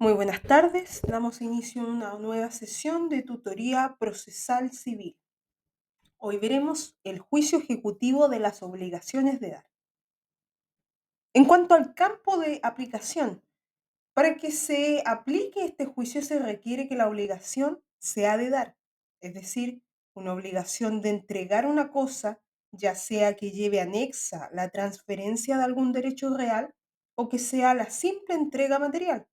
Muy buenas tardes, damos inicio a una nueva sesión de tutoría procesal civil. Hoy veremos el juicio ejecutivo de las obligaciones de dar. En cuanto al campo de aplicación, para que se aplique este juicio se requiere que la obligación sea de dar, es decir, una obligación de entregar una cosa, ya sea que lleve anexa la transferencia de algún derecho real o que sea la simple entrega material.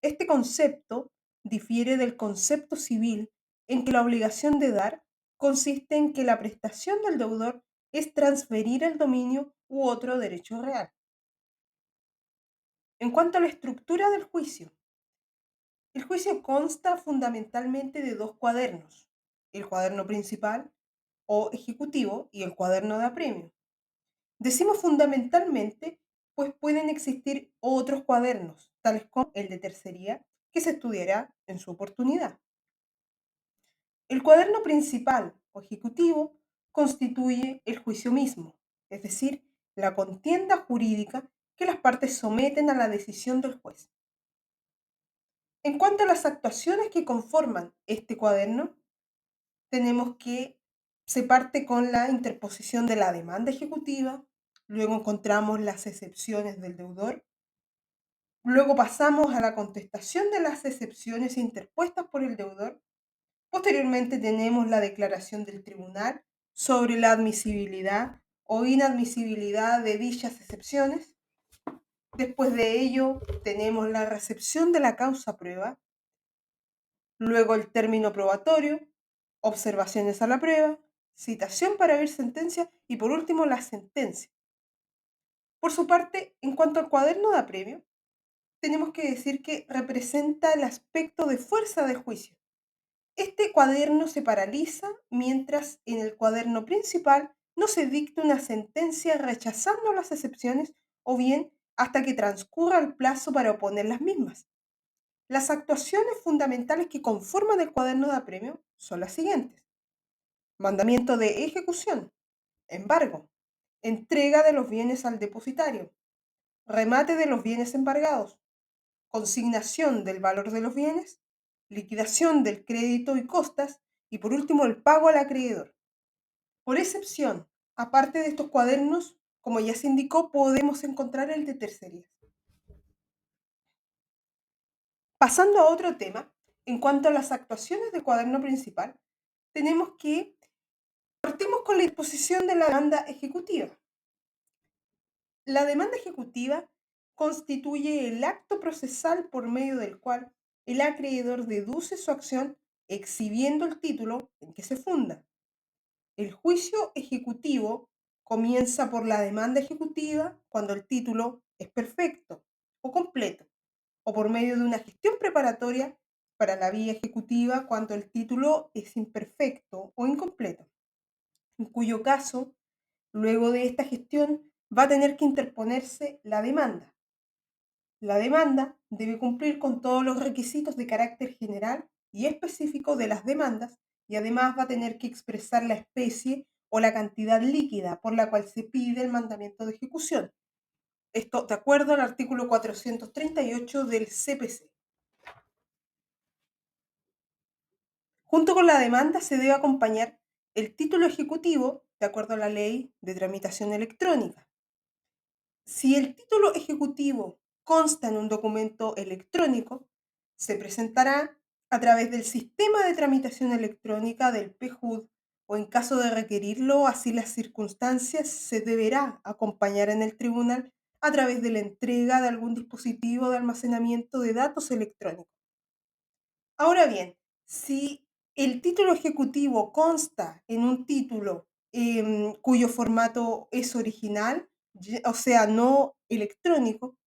Este concepto difiere del concepto civil en que la obligación de dar consiste en que la prestación del deudor es transferir el dominio u otro derecho real. En cuanto a la estructura del juicio, el juicio consta fundamentalmente de dos cuadernos, el cuaderno principal o ejecutivo y el cuaderno de apremio. Decimos fundamentalmente, pues pueden existir otros cuadernos, tales como el de tercería, que se estudiará en su oportunidad. El cuaderno principal o ejecutivo constituye el juicio mismo, es decir, la contienda jurídica que las partes someten a la decisión del juez. En cuanto a las actuaciones que conforman este cuaderno, tenemos que se parte con la interposición de la demanda ejecutiva, luego encontramos las excepciones del deudor, luego pasamos a la contestación de las excepciones interpuestas por el deudor. Posteriormente tenemos la declaración del tribunal sobre la admisibilidad o inadmisibilidad de dichas excepciones. Después de ello tenemos la recepción de la causa prueba, luego el término probatorio, observaciones a la prueba, citación para oír sentencia y por último la sentencia. Por su parte, en cuanto al cuaderno de apremio, tenemos que decir que representa el aspecto de fuerza del juicio. Este cuaderno se paraliza mientras en el cuaderno principal no se dicta una sentencia rechazando las excepciones o bien hasta que transcurra el plazo para oponer las mismas. Las actuaciones fundamentales que conforman el cuaderno de apremio son las siguientes. Mandamiento de ejecución, embargo, entrega de los bienes al depositario, remate de los bienes embargados, consignación del valor de los bienes, liquidación del crédito y costas y por último el pago al acreedor. Por excepción, aparte de estos cuadernos, como ya se indicó, podemos encontrar el de tercerías. Pasando a otro tema, en cuanto a las actuaciones del cuaderno principal, tenemos que partimos con la disposición de la demanda ejecutiva. La demanda ejecutiva constituye el acto procesal por medio del cual el acreedor deduce su acción exhibiendo el título en que se funda. El juicio ejecutivo comienza por la demanda ejecutiva cuando el título es perfecto o completo, o por medio de una gestión preparatoria para la vía ejecutiva cuando el título es imperfecto o incompleto, en cuyo caso, luego de esta gestión, va a tener que interponerse la demanda. La demanda debe cumplir con todos los requisitos de carácter general y específico de las demandas y además va a tener que expresar la especie o la cantidad líquida por la cual se pide el mandamiento de ejecución. Esto de acuerdo al artículo 438 del CPC. Junto con la demanda se debe acompañar el título ejecutivo de acuerdo a la ley de tramitación electrónica. Si el título ejecutivo consta en un documento electrónico, se presentará a través del sistema de tramitación electrónica del PJUD o en caso de requerirlo, así las circunstancias, se deberá acompañar en el tribunal a través de la entrega de algún dispositivo de almacenamiento de datos electrónicos. Ahora bien, si el título ejecutivo consta en un título cuyo formato es original, o sea, no electrónico,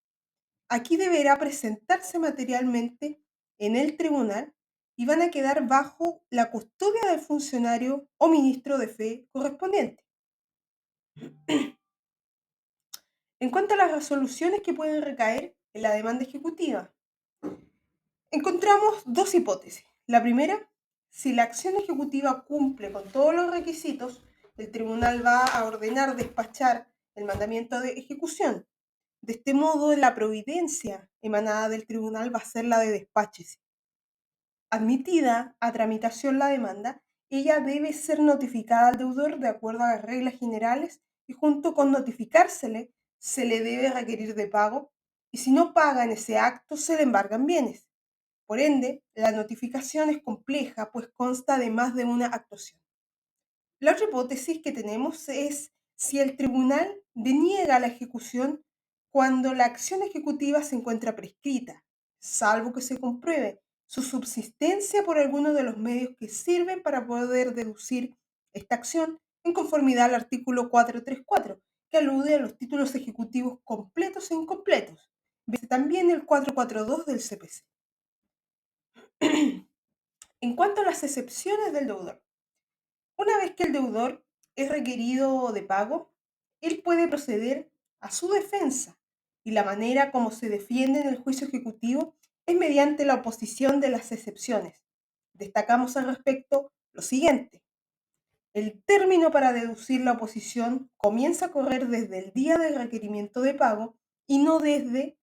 aquí deberá presentarse materialmente en el tribunal y van a quedar bajo la custodia del funcionario o ministro de fe correspondiente. En cuanto a las resoluciones que pueden recaer en la demanda ejecutiva, encontramos dos hipótesis. La primera, si la acción ejecutiva cumple con todos los requisitos, el tribunal va a ordenar despachar el mandamiento de ejecución. De este modo, la providencia emanada del tribunal va a ser la de despáchese. Admitida a tramitación la demanda, ella debe ser notificada al deudor de acuerdo a las reglas generales y junto con notificársele, se le debe requerir de pago y si no paga en ese acto, se le embargan bienes. Por ende, la notificación es compleja, pues consta de más de una actuación. La otra hipótesis que tenemos es si el tribunal deniega la ejecución cuando la acción ejecutiva se encuentra prescrita, salvo que se compruebe su subsistencia por alguno de los medios que sirven para poder deducir esta acción en conformidad al artículo 434, que alude a los títulos ejecutivos completos e incompletos. Ve también el 442 del CPC. En cuanto a las excepciones del deudor, una vez que el deudor es requerido de pago, él puede proceder a su defensa y la manera como se defiende en el juicio ejecutivo es mediante la oposición de las excepciones. Destacamos al respecto lo siguiente. El término para deducir la oposición comienza a correr desde el día del requerimiento de pago y no desde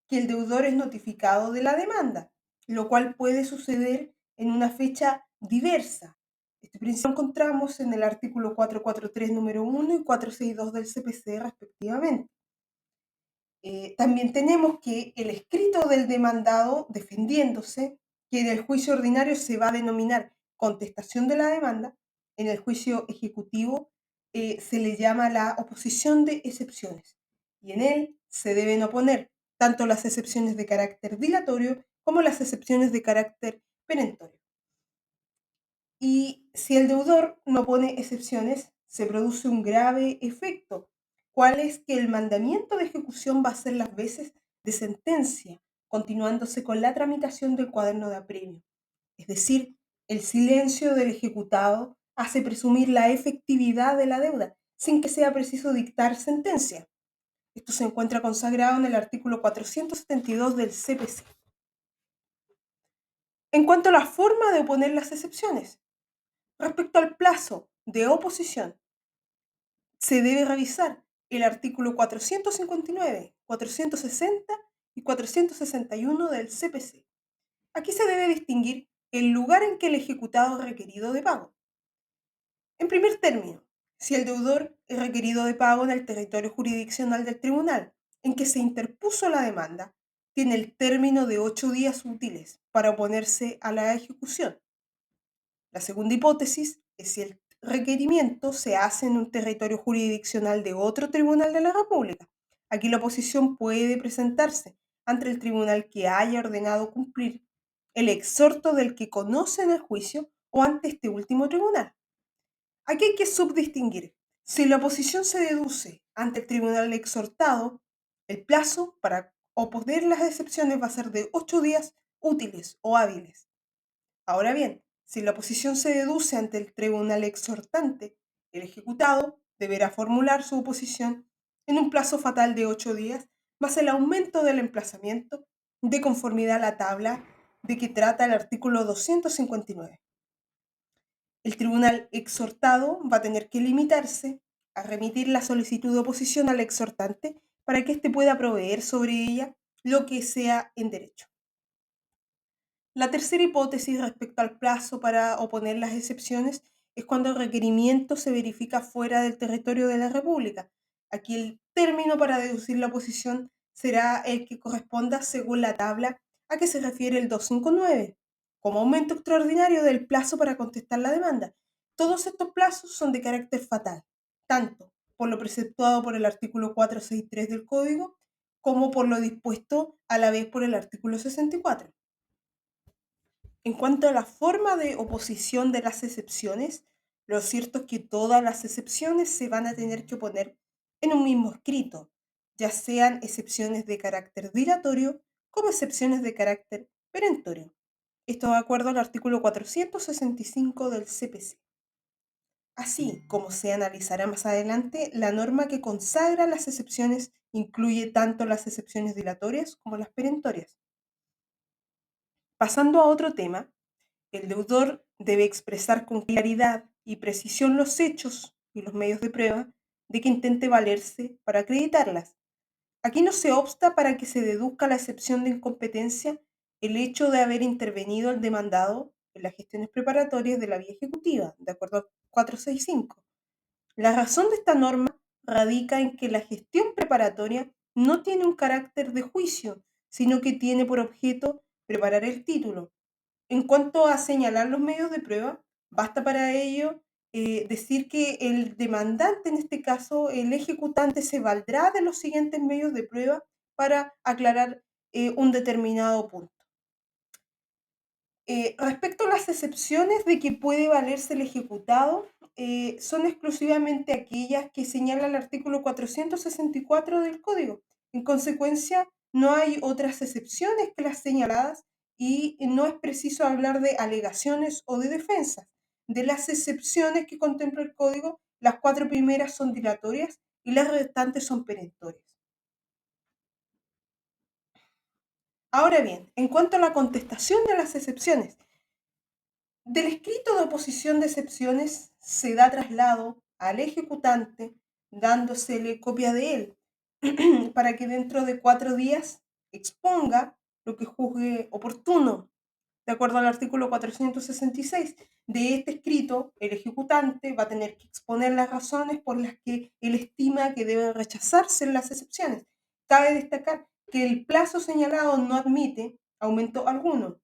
que el deudor es notificado de la demanda, lo cual puede suceder en una fecha diversa. Este principio lo encontramos en el artículo 443 número 1 y 462 del CPC respectivamente. También tenemos que el escrito del demandado defendiéndose, que en el juicio ordinario se va a denominar contestación de la demanda, en el juicio ejecutivo se le llama la oposición de excepciones y en él se deben oponer tanto las excepciones de carácter dilatorio como las excepciones de carácter perentorio. Y si el deudor no pone excepciones, se produce un grave efecto, cual es que el mandamiento de ejecución va a ser las veces de sentencia, continuándose con la tramitación del cuaderno de apremio. Es decir, el silencio del ejecutado hace presumir la efectividad de la deuda, sin que sea preciso dictar sentencia. Esto se encuentra consagrado en el artículo 472 del CPC. En cuanto a la forma de oponer las excepciones, respecto al plazo de oposición, se debe revisar el artículo 459, 460 y 461 del CPC. Aquí se debe distinguir el lugar en que el ejecutado es requerido de pago. En primer término, si el deudor es requerido de pago en el territorio jurisdiccional del tribunal en que se interpuso la demanda, tiene el término de 8 días útiles para oponerse a la ejecución. La segunda hipótesis es si el requerimiento se hace en un territorio jurisdiccional de otro tribunal de la República. Aquí la oposición puede presentarse ante el tribunal que haya ordenado cumplir el exhorto del que conoce en el juicio o ante este último tribunal. Aquí hay que subdistinguir. Si la oposición se deduce ante el tribunal exhortado, el plazo para oponer las excepciones va a ser de 8 días útiles o hábiles. Ahora bien, si la oposición se deduce ante el tribunal exhortante, el ejecutado deberá formular su oposición en un plazo fatal de 8 días, más el aumento del emplazamiento de conformidad a la tabla de que trata el artículo 259. El tribunal exhortado va a tener que limitarse a remitir la solicitud de oposición al exhortante para que éste pueda proveer sobre ella lo que sea en derecho. La tercera hipótesis respecto al plazo para oponer las excepciones es cuando el requerimiento se verifica fuera del territorio de la República. Aquí el término para deducir la oposición será el que corresponda según la tabla a que se refiere el 259, como aumento extraordinario del plazo para contestar la demanda. Todos estos plazos son de carácter fatal, tanto por lo preceptuado por el artículo 463 del Código como por lo dispuesto a la vez por el artículo 64. En cuanto a la forma de oposición de las excepciones, lo cierto es que todas las excepciones se van a tener que oponer en un mismo escrito, ya sean excepciones de carácter dilatorio como excepciones de carácter perentorio. Esto de acuerdo al artículo 465 del CPC. Así como se analizará más adelante, la norma que consagra las excepciones incluye tanto las excepciones dilatorias como las perentorias. Pasando a otro tema, el deudor debe expresar con claridad y precisión los hechos y los medios de prueba de que intente valerse para acreditarlas. Aquí no se obsta para que se deduzca la excepción de incompetencia el hecho de haber intervenido el demandado en las gestiones preparatorias de la vía ejecutiva, de acuerdo al 465. La razón de esta norma radica en que la gestión preparatoria no tiene un carácter de juicio, sino que tiene por objeto preparar el título. En cuanto a señalar los medios de prueba, basta para ello decir que el demandante, en este caso el ejecutante, se valdrá de los siguientes medios de prueba para aclarar un determinado punto. Respecto a las excepciones de que puede valerse el ejecutado, son exclusivamente aquellas que señala el artículo 464 del Código. En consecuencia, no hay otras excepciones que las señaladas y no es preciso hablar de alegaciones o de defensas. De las excepciones que contempla el Código, las cuatro primeras son dilatorias y las restantes son perentorias. Ahora bien, en cuanto a la contestación de las excepciones, del escrito de oposición de excepciones se da traslado al ejecutante dándosele copia de él para que dentro de 4 días exponga lo que juzgue oportuno, de acuerdo al artículo 466. De este escrito, el ejecutante va a tener que exponer las razones por las que él estima que deben rechazarse las excepciones. Cabe destacar que el plazo señalado no admite aumento alguno.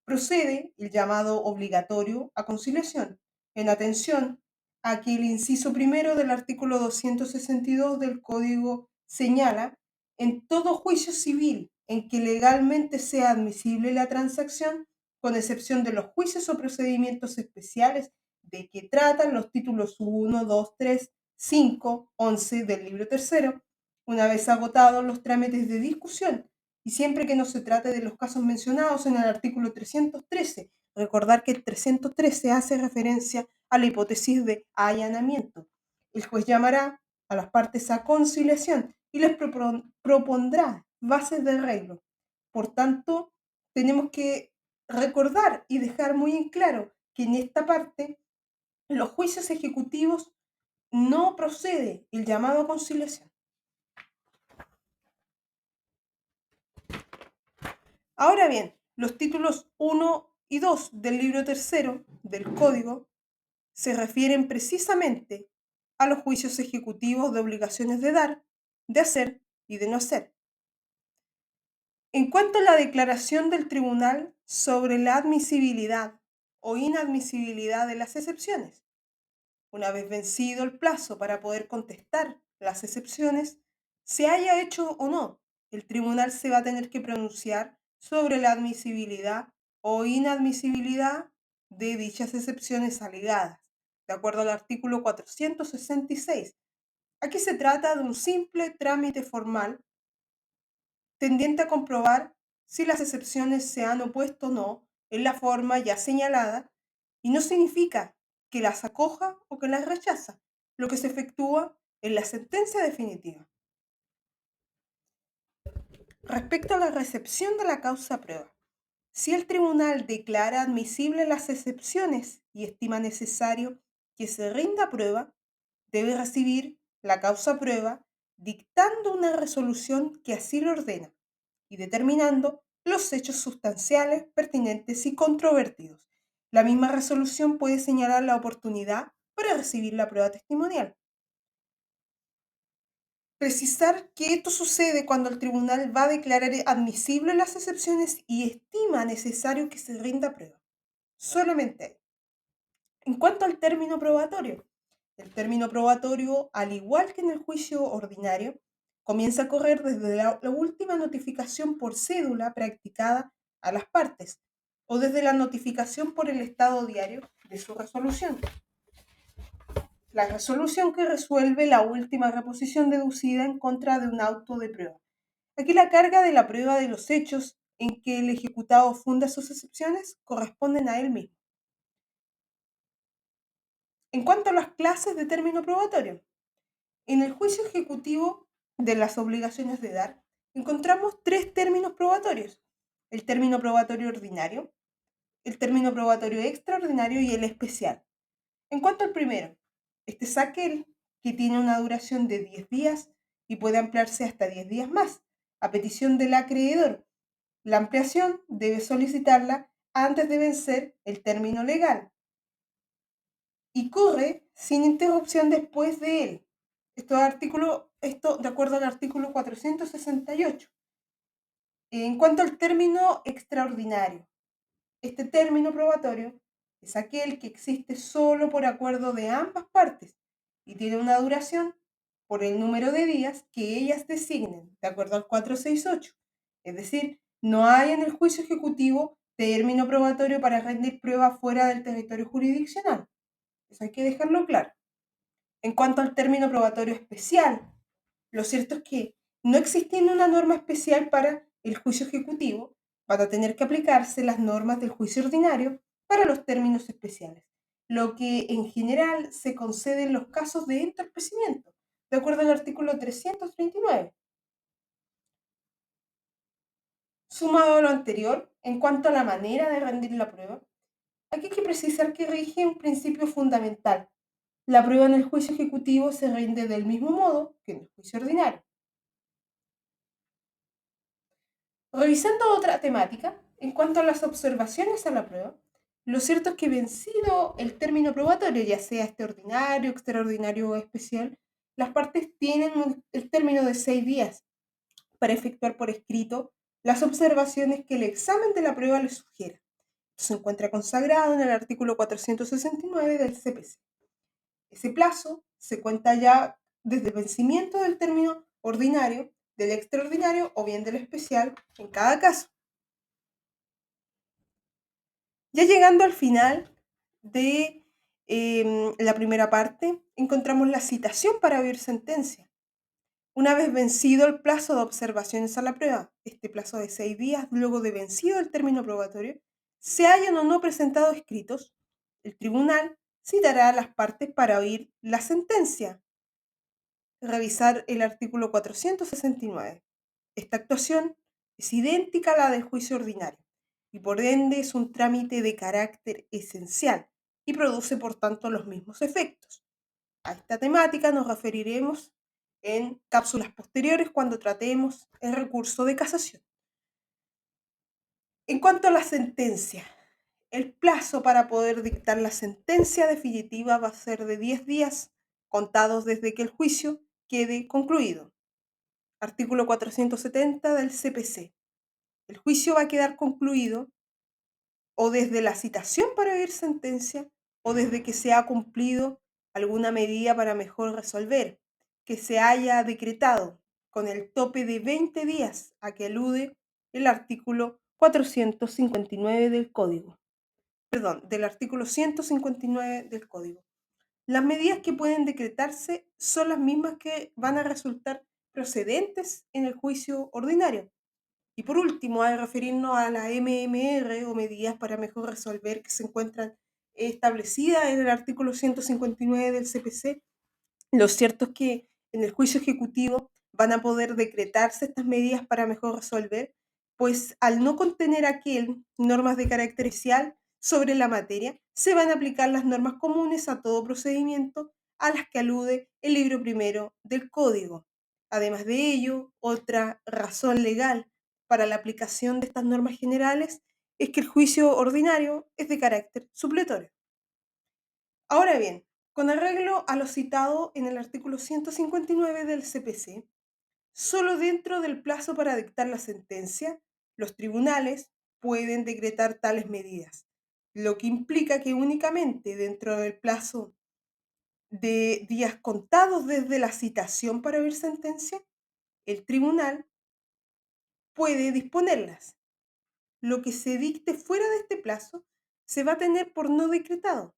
Procede el llamado obligatorio a conciliación, en atención a que el inciso primero del artículo 262 del Código señala: en todo juicio civil en que legalmente sea admisible la transacción, con excepción de los juicios o procedimientos especiales de que tratan los títulos 1, 2, 3, 5, 11 del libro tercero, una vez agotados los trámites de discusión y siempre que no se trate de los casos mencionados en el artículo 313. Recordar que el 313 hace referencia a la hipótesis de allanamiento. El juez llamará a las partes a conciliación y les propondrá bases de arreglo. Por tanto, tenemos que recordar y dejar muy en claro que en esta parte los juicios ejecutivos no procede el llamado a conciliación. Ahora bien, los títulos 1 y 2 del libro tercero del Código se refieren precisamente a los juicios ejecutivos de obligaciones de dar, de hacer y de no hacer. En cuanto a la declaración del tribunal sobre la admisibilidad o inadmisibilidad de las excepciones, una vez vencido el plazo para poder contestar las excepciones, se haya hecho o no, el tribunal se va a tener que pronunciar sobre la admisibilidad o inadmisibilidad de dichas excepciones alegadas, de acuerdo al artículo 466. Aquí se trata de un simple trámite formal tendiente a comprobar si las excepciones se han opuesto o no en la forma ya señalada, y no significa que las acoja o que las rechaza, lo que se efectúa en la sentencia definitiva. Respecto a la recepción de la causa prueba, si el tribunal declara admisible las excepciones y estima necesario que se rinda prueba, debe recibir la causa prueba dictando una resolución que así lo ordena y determinando los hechos sustanciales, pertinentes y controvertidos. La misma resolución puede señalar la oportunidad para recibir la prueba testimonial. Precisar que esto sucede cuando el tribunal va a declarar admisibles las excepciones y estima necesario que se rinda prueba. Solamente ahí. En cuanto al término probatorio, el término probatorio, al igual que en el juicio ordinario, comienza a correr desde la última notificación por cédula practicada a las partes o desde la notificación por el estado diario de su resolución. La resolución que resuelve la última reposición deducida en contra de un auto de prueba. Aquí la carga de la prueba de los hechos en que el ejecutado funda sus excepciones corresponden a él mismo. En cuanto a las clases de término probatorio, en el juicio ejecutivo de las obligaciones de dar, encontramos tres términos probatorios: el término probatorio ordinario, el término probatorio extraordinario y el especial. En cuanto al primero, este es aquel que tiene una duración de 10 días y puede ampliarse hasta 10 días más, a petición del acreedor. La ampliación debe solicitarla antes de vencer el término legal y corre sin interrupción después de él. Esto de acuerdo al artículo 468. En cuanto al término extraordinario, este término probatorio es aquel que existe solo por acuerdo de ambas partes y tiene una duración por el número de días que ellas designen, de acuerdo al 468. Es decir, no hay en el juicio ejecutivo término probatorio para rendir prueba fuera del territorio jurisdiccional. Eso hay que dejarlo claro. En cuanto al término probatorio especial, lo cierto es que no existiendo una norma especial para el juicio ejecutivo, van a tener que aplicarse las normas del juicio ordinario para los términos especiales, lo que en general se concede en los casos de entorpecimiento, de acuerdo al artículo 339. Sumado a lo anterior, en cuanto a la manera de rendir la prueba, aquí hay que precisar que rige un principio fundamental. La prueba en el juicio ejecutivo se rinde del mismo modo que en el juicio ordinario. Revisando otra temática, en cuanto a las observaciones a la prueba, lo cierto es que vencido el término probatorio, ya sea este ordinario, extraordinario o especial, las partes tienen el término de 6 días para efectuar por escrito las observaciones que el examen de la prueba les sugiera. Se encuentra consagrado en el artículo 469 del CPC. Ese plazo se cuenta ya desde el vencimiento del término ordinario, del extraordinario o bien del especial en cada caso. Ya llegando al final de la primera parte, encontramos la citación para oír sentencia. Una vez vencido el plazo de observaciones a la prueba, este plazo de 6 días, luego de vencido el término probatorio, se hayan o no presentado escritos, el tribunal citará a las partes para oír la sentencia. Revisar el artículo 469. Esta actuación es idéntica a la del juicio ordinario y por ende es un trámite de carácter esencial y produce por tanto los mismos efectos. A esta temática nos referiremos en cápsulas posteriores cuando tratemos el recurso de casación. En cuanto a la sentencia, el plazo para poder dictar la sentencia definitiva va a ser de 10 días contados desde que el juicio quede concluido. Artículo 470 del CPC. El juicio va a quedar concluido o desde la citación para oír sentencia o desde que se ha cumplido alguna medida para mejor resolver, que se haya decretado con el tope de 20 días a que alude el artículo 459 del Código. Perdón, del artículo 159 del Código. Las medidas que pueden decretarse son las mismas que van a resultar procedentes en el juicio ordinario. Y por último, al referirnos a la MMR o medidas para mejor resolver que se encuentran establecidas en el artículo 159 del CPC, lo cierto es que en el juicio ejecutivo van a poder decretarse estas medidas para mejor resolver, pues al no contener aquel normas de carácter especial sobre la materia, se van a aplicar las normas comunes a todo procedimiento a las que alude el libro primero del Código. Además de ello, otra razón legal para la aplicación de estas normas generales es que el juicio ordinario es de carácter supletorio. Ahora bien, con arreglo a lo citado en el artículo 159 del CPC, solo dentro del plazo para dictar la sentencia, los tribunales pueden decretar tales medidas, lo que implica que únicamente dentro del plazo de días contados desde la citación para oír sentencia, el tribunal puede disponerlas. Lo que se dicte fuera de este plazo se va a tener por no decretado.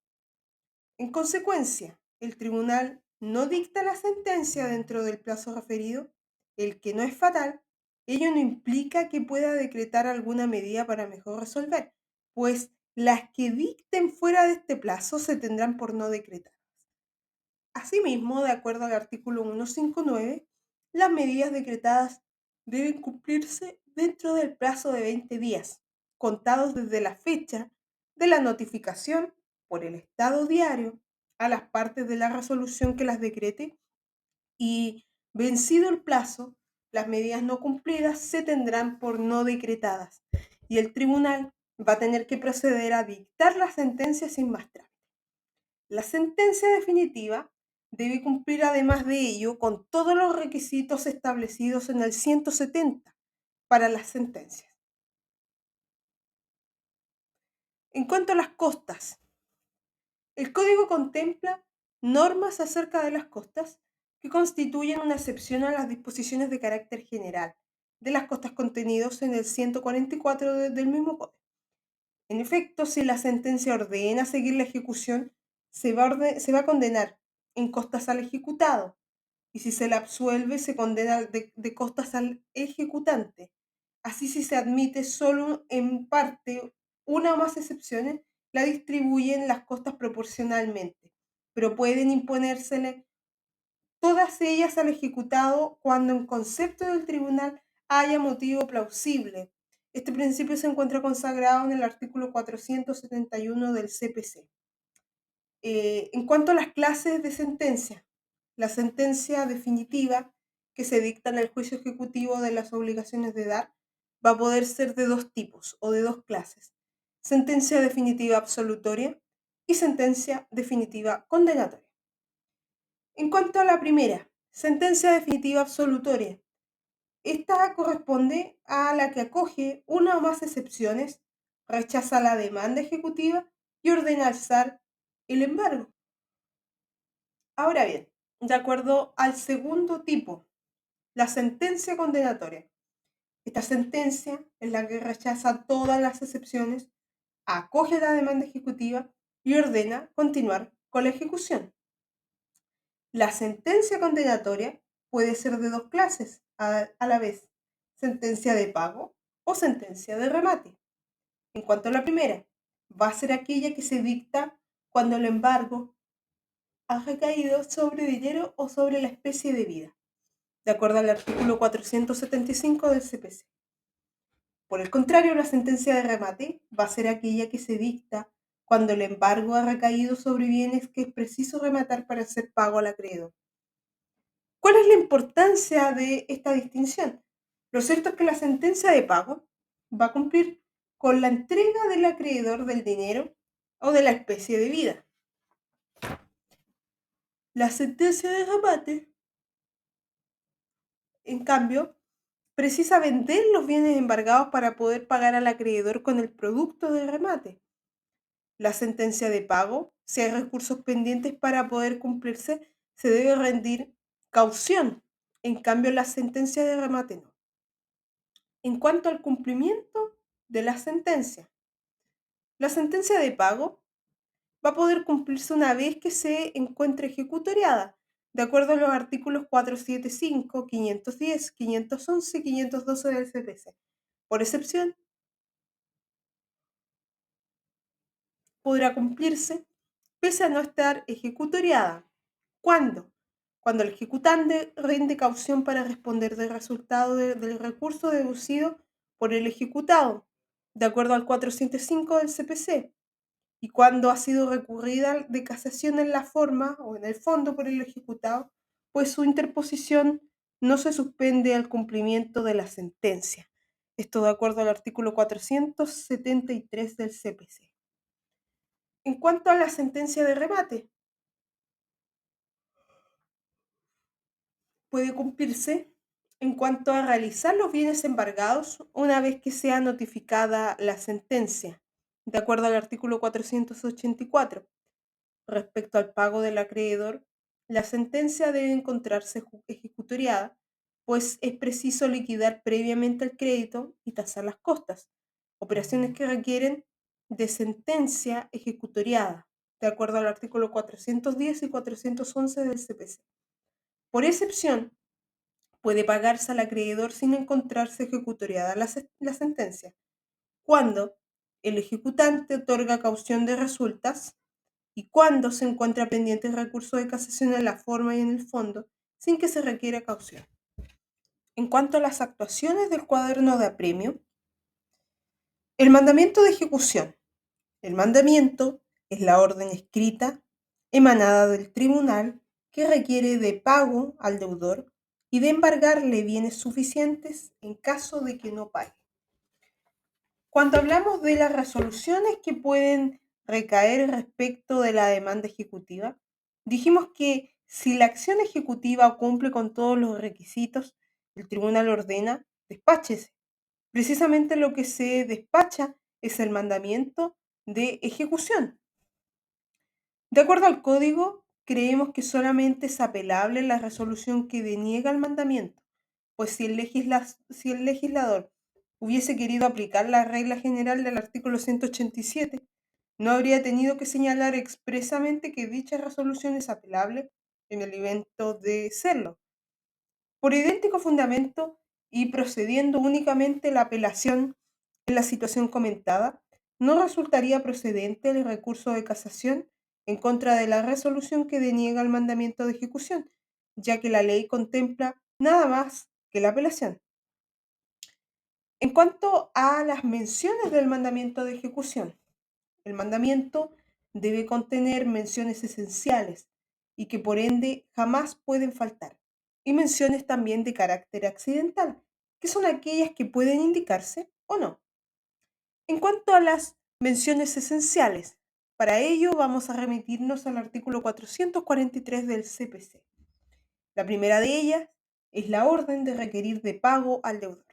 En consecuencia, el tribunal no dicta la sentencia dentro del plazo referido, el que no es fatal, ello no implica que pueda decretar alguna medida para mejor resolver, pues las que dicten fuera de este plazo se tendrán por no decretar. Asimismo, de acuerdo al artículo 159, las medidas decretadas deben cumplirse dentro del plazo de 20 días, contados desde la fecha de la notificación por el Estado diario a las partes de la resolución que las decrete y Vencido el plazo, las medidas no cumplidas se tendrán por no decretadas y el tribunal va a tener que proceder a dictar la sentencia sin más trámite. La sentencia definitiva debe cumplir además de ello con todos los requisitos establecidos en el 170 para las sentencias. En cuanto a las costas, el código contempla normas acerca de las costas que constituyen una excepción a las disposiciones de carácter general de las costas contenidos en el 144 del mismo código. En efecto, si la sentencia ordena seguir la ejecución, se va a condenar en costas al ejecutado, y si se la absuelve, se condena de costas al ejecutante. Así, si se admite solo en parte una o más excepciones, la distribuyen las costas proporcionalmente, pero pueden imponérsele todas ellas al ejecutado cuando en concepto del tribunal haya motivo plausible. Este principio se encuentra consagrado en el artículo 471 del CPC. En cuanto a las clases de sentencia, la sentencia definitiva que se dicta en el juicio ejecutivo de las obligaciones de dar va a poder ser de dos tipos o de dos clases: sentencia definitiva absolutoria y sentencia definitiva condenatoria. En cuanto a la primera, sentencia definitiva absolutoria, esta corresponde a la que acoge una o más excepciones, rechaza la demanda ejecutiva y ordena alzar el embargo. Ahora bien, de acuerdo al segundo tipo, la sentencia condenatoria. Esta sentencia es la que rechaza todas las excepciones, acoge la demanda ejecutiva y ordena continuar con la ejecución. La sentencia condenatoria puede ser de dos clases a la vez: sentencia de pago o sentencia de remate. En cuanto a la primera, va a ser aquella que se dicta cuando el embargo ha recaído sobre dinero o sobre la especie de vida, de acuerdo al artículo 475 del CPC. Por el contrario, la sentencia de remate va a ser aquella que se dicta cuando el embargo ha recaído sobre bienes que es preciso rematar para hacer pago al acreedor. ¿Cuál es la importancia de esta distinción? Lo cierto es que la sentencia de pago va a cumplir con la entrega del acreedor del dinero o de la especie de vida. La sentencia de remate, en cambio, precisa vender los bienes embargados para poder pagar al acreedor con el producto del remate. La sentencia de pago, si hay recursos pendientes para poder cumplirse, se debe rendir caución. En cambio, la sentencia de remate no. En cuanto al cumplimiento de la sentencia de pago va a poder cumplirse una vez que se encuentre ejecutoriada, de acuerdo a los artículos 475, 510, 511 y 512 del CPC. Por excepción, podrá cumplirse pese a no estar ejecutoriada. ¿Cuándo? Cuando el ejecutante rinde caución para responder del resultado del recurso deducido por el ejecutado, de acuerdo al 405 del CPC, y cuando ha sido recurrida de casación en la forma o en el fondo por el ejecutado, pues su interposición no se suspende al cumplimiento de la sentencia. Esto de acuerdo al artículo 473 del CPC. En cuanto a la sentencia de remate, puede cumplirse en cuanto a realizar los bienes embargados una vez que sea notificada la sentencia, de acuerdo al artículo 484. Respecto al pago del acreedor, la sentencia debe encontrarse ejecutoriada, pues es preciso liquidar previamente el crédito y tasar las costas, operaciones que requieren de sentencia ejecutoriada, de acuerdo al artículo 410 y 411 del CPC. Por excepción, puede pagarse al acreedor sin encontrarse ejecutoriada la sentencia, cuando el ejecutante otorga caución de resultas y cuando se encuentra pendiente el recurso de casación en la forma y en el fondo, sin que se requiera caución. En cuanto a las actuaciones del cuaderno de apremio, el mandamiento de ejecución. El mandamiento es la orden escrita emanada del tribunal que requiere de pago al deudor y de embargarle bienes suficientes en caso de que no pague. Cuando hablamos de las resoluciones que pueden recaer respecto de la demanda ejecutiva, dijimos que si la acción ejecutiva cumple con todos los requisitos, el tribunal ordena despáchese. Precisamente lo que se despacha es el mandamiento de ejecución. De acuerdo al código, creemos que solamente es apelable la resolución que deniega el mandamiento, pues si el legislador hubiese querido aplicar la regla general del artículo 187, no habría tenido que señalar expresamente que dicha resolución es apelable en el evento de serlo. Por idéntico fundamento y procediendo únicamente la apelación en la situación comentada, no resultaría procedente el recurso de casación en contra de la resolución que deniega el mandamiento de ejecución, ya que la ley contempla nada más que la apelación. En cuanto a las menciones del mandamiento de ejecución, el mandamiento debe contener menciones esenciales y que por ende jamás pueden faltar, y menciones también de carácter accidental, que son aquellas que pueden indicarse o no. En cuanto a las menciones esenciales, para ello vamos a remitirnos al artículo 443 del CPC. La primera de ellas es la orden de requerir de pago al deudor,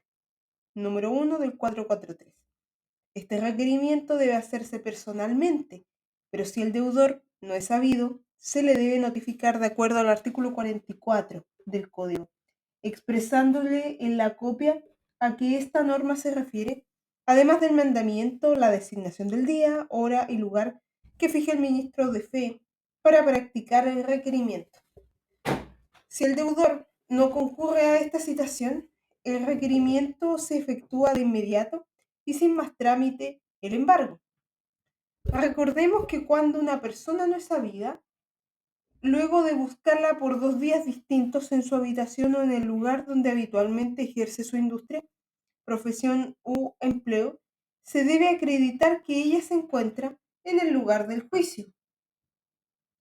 número 1 del 443. Este requerimiento debe hacerse personalmente, pero si el deudor no es sabido, se le debe notificar de acuerdo al artículo 44 del Código, expresándole en la copia a que esta norma se refiere, además del mandamiento, la designación del día, hora y lugar que fije el ministro de Fe para practicar el requerimiento. Si el deudor no concurre a esta citación, el requerimiento se efectúa de inmediato y sin más trámite el embargo. Recordemos que cuando una persona no es sabida, luego de buscarla por 2 días distintos en su habitación o en el lugar donde habitualmente ejerce su industria, profesión u empleo, se debe acreditar que ella se encuentra en el lugar del juicio.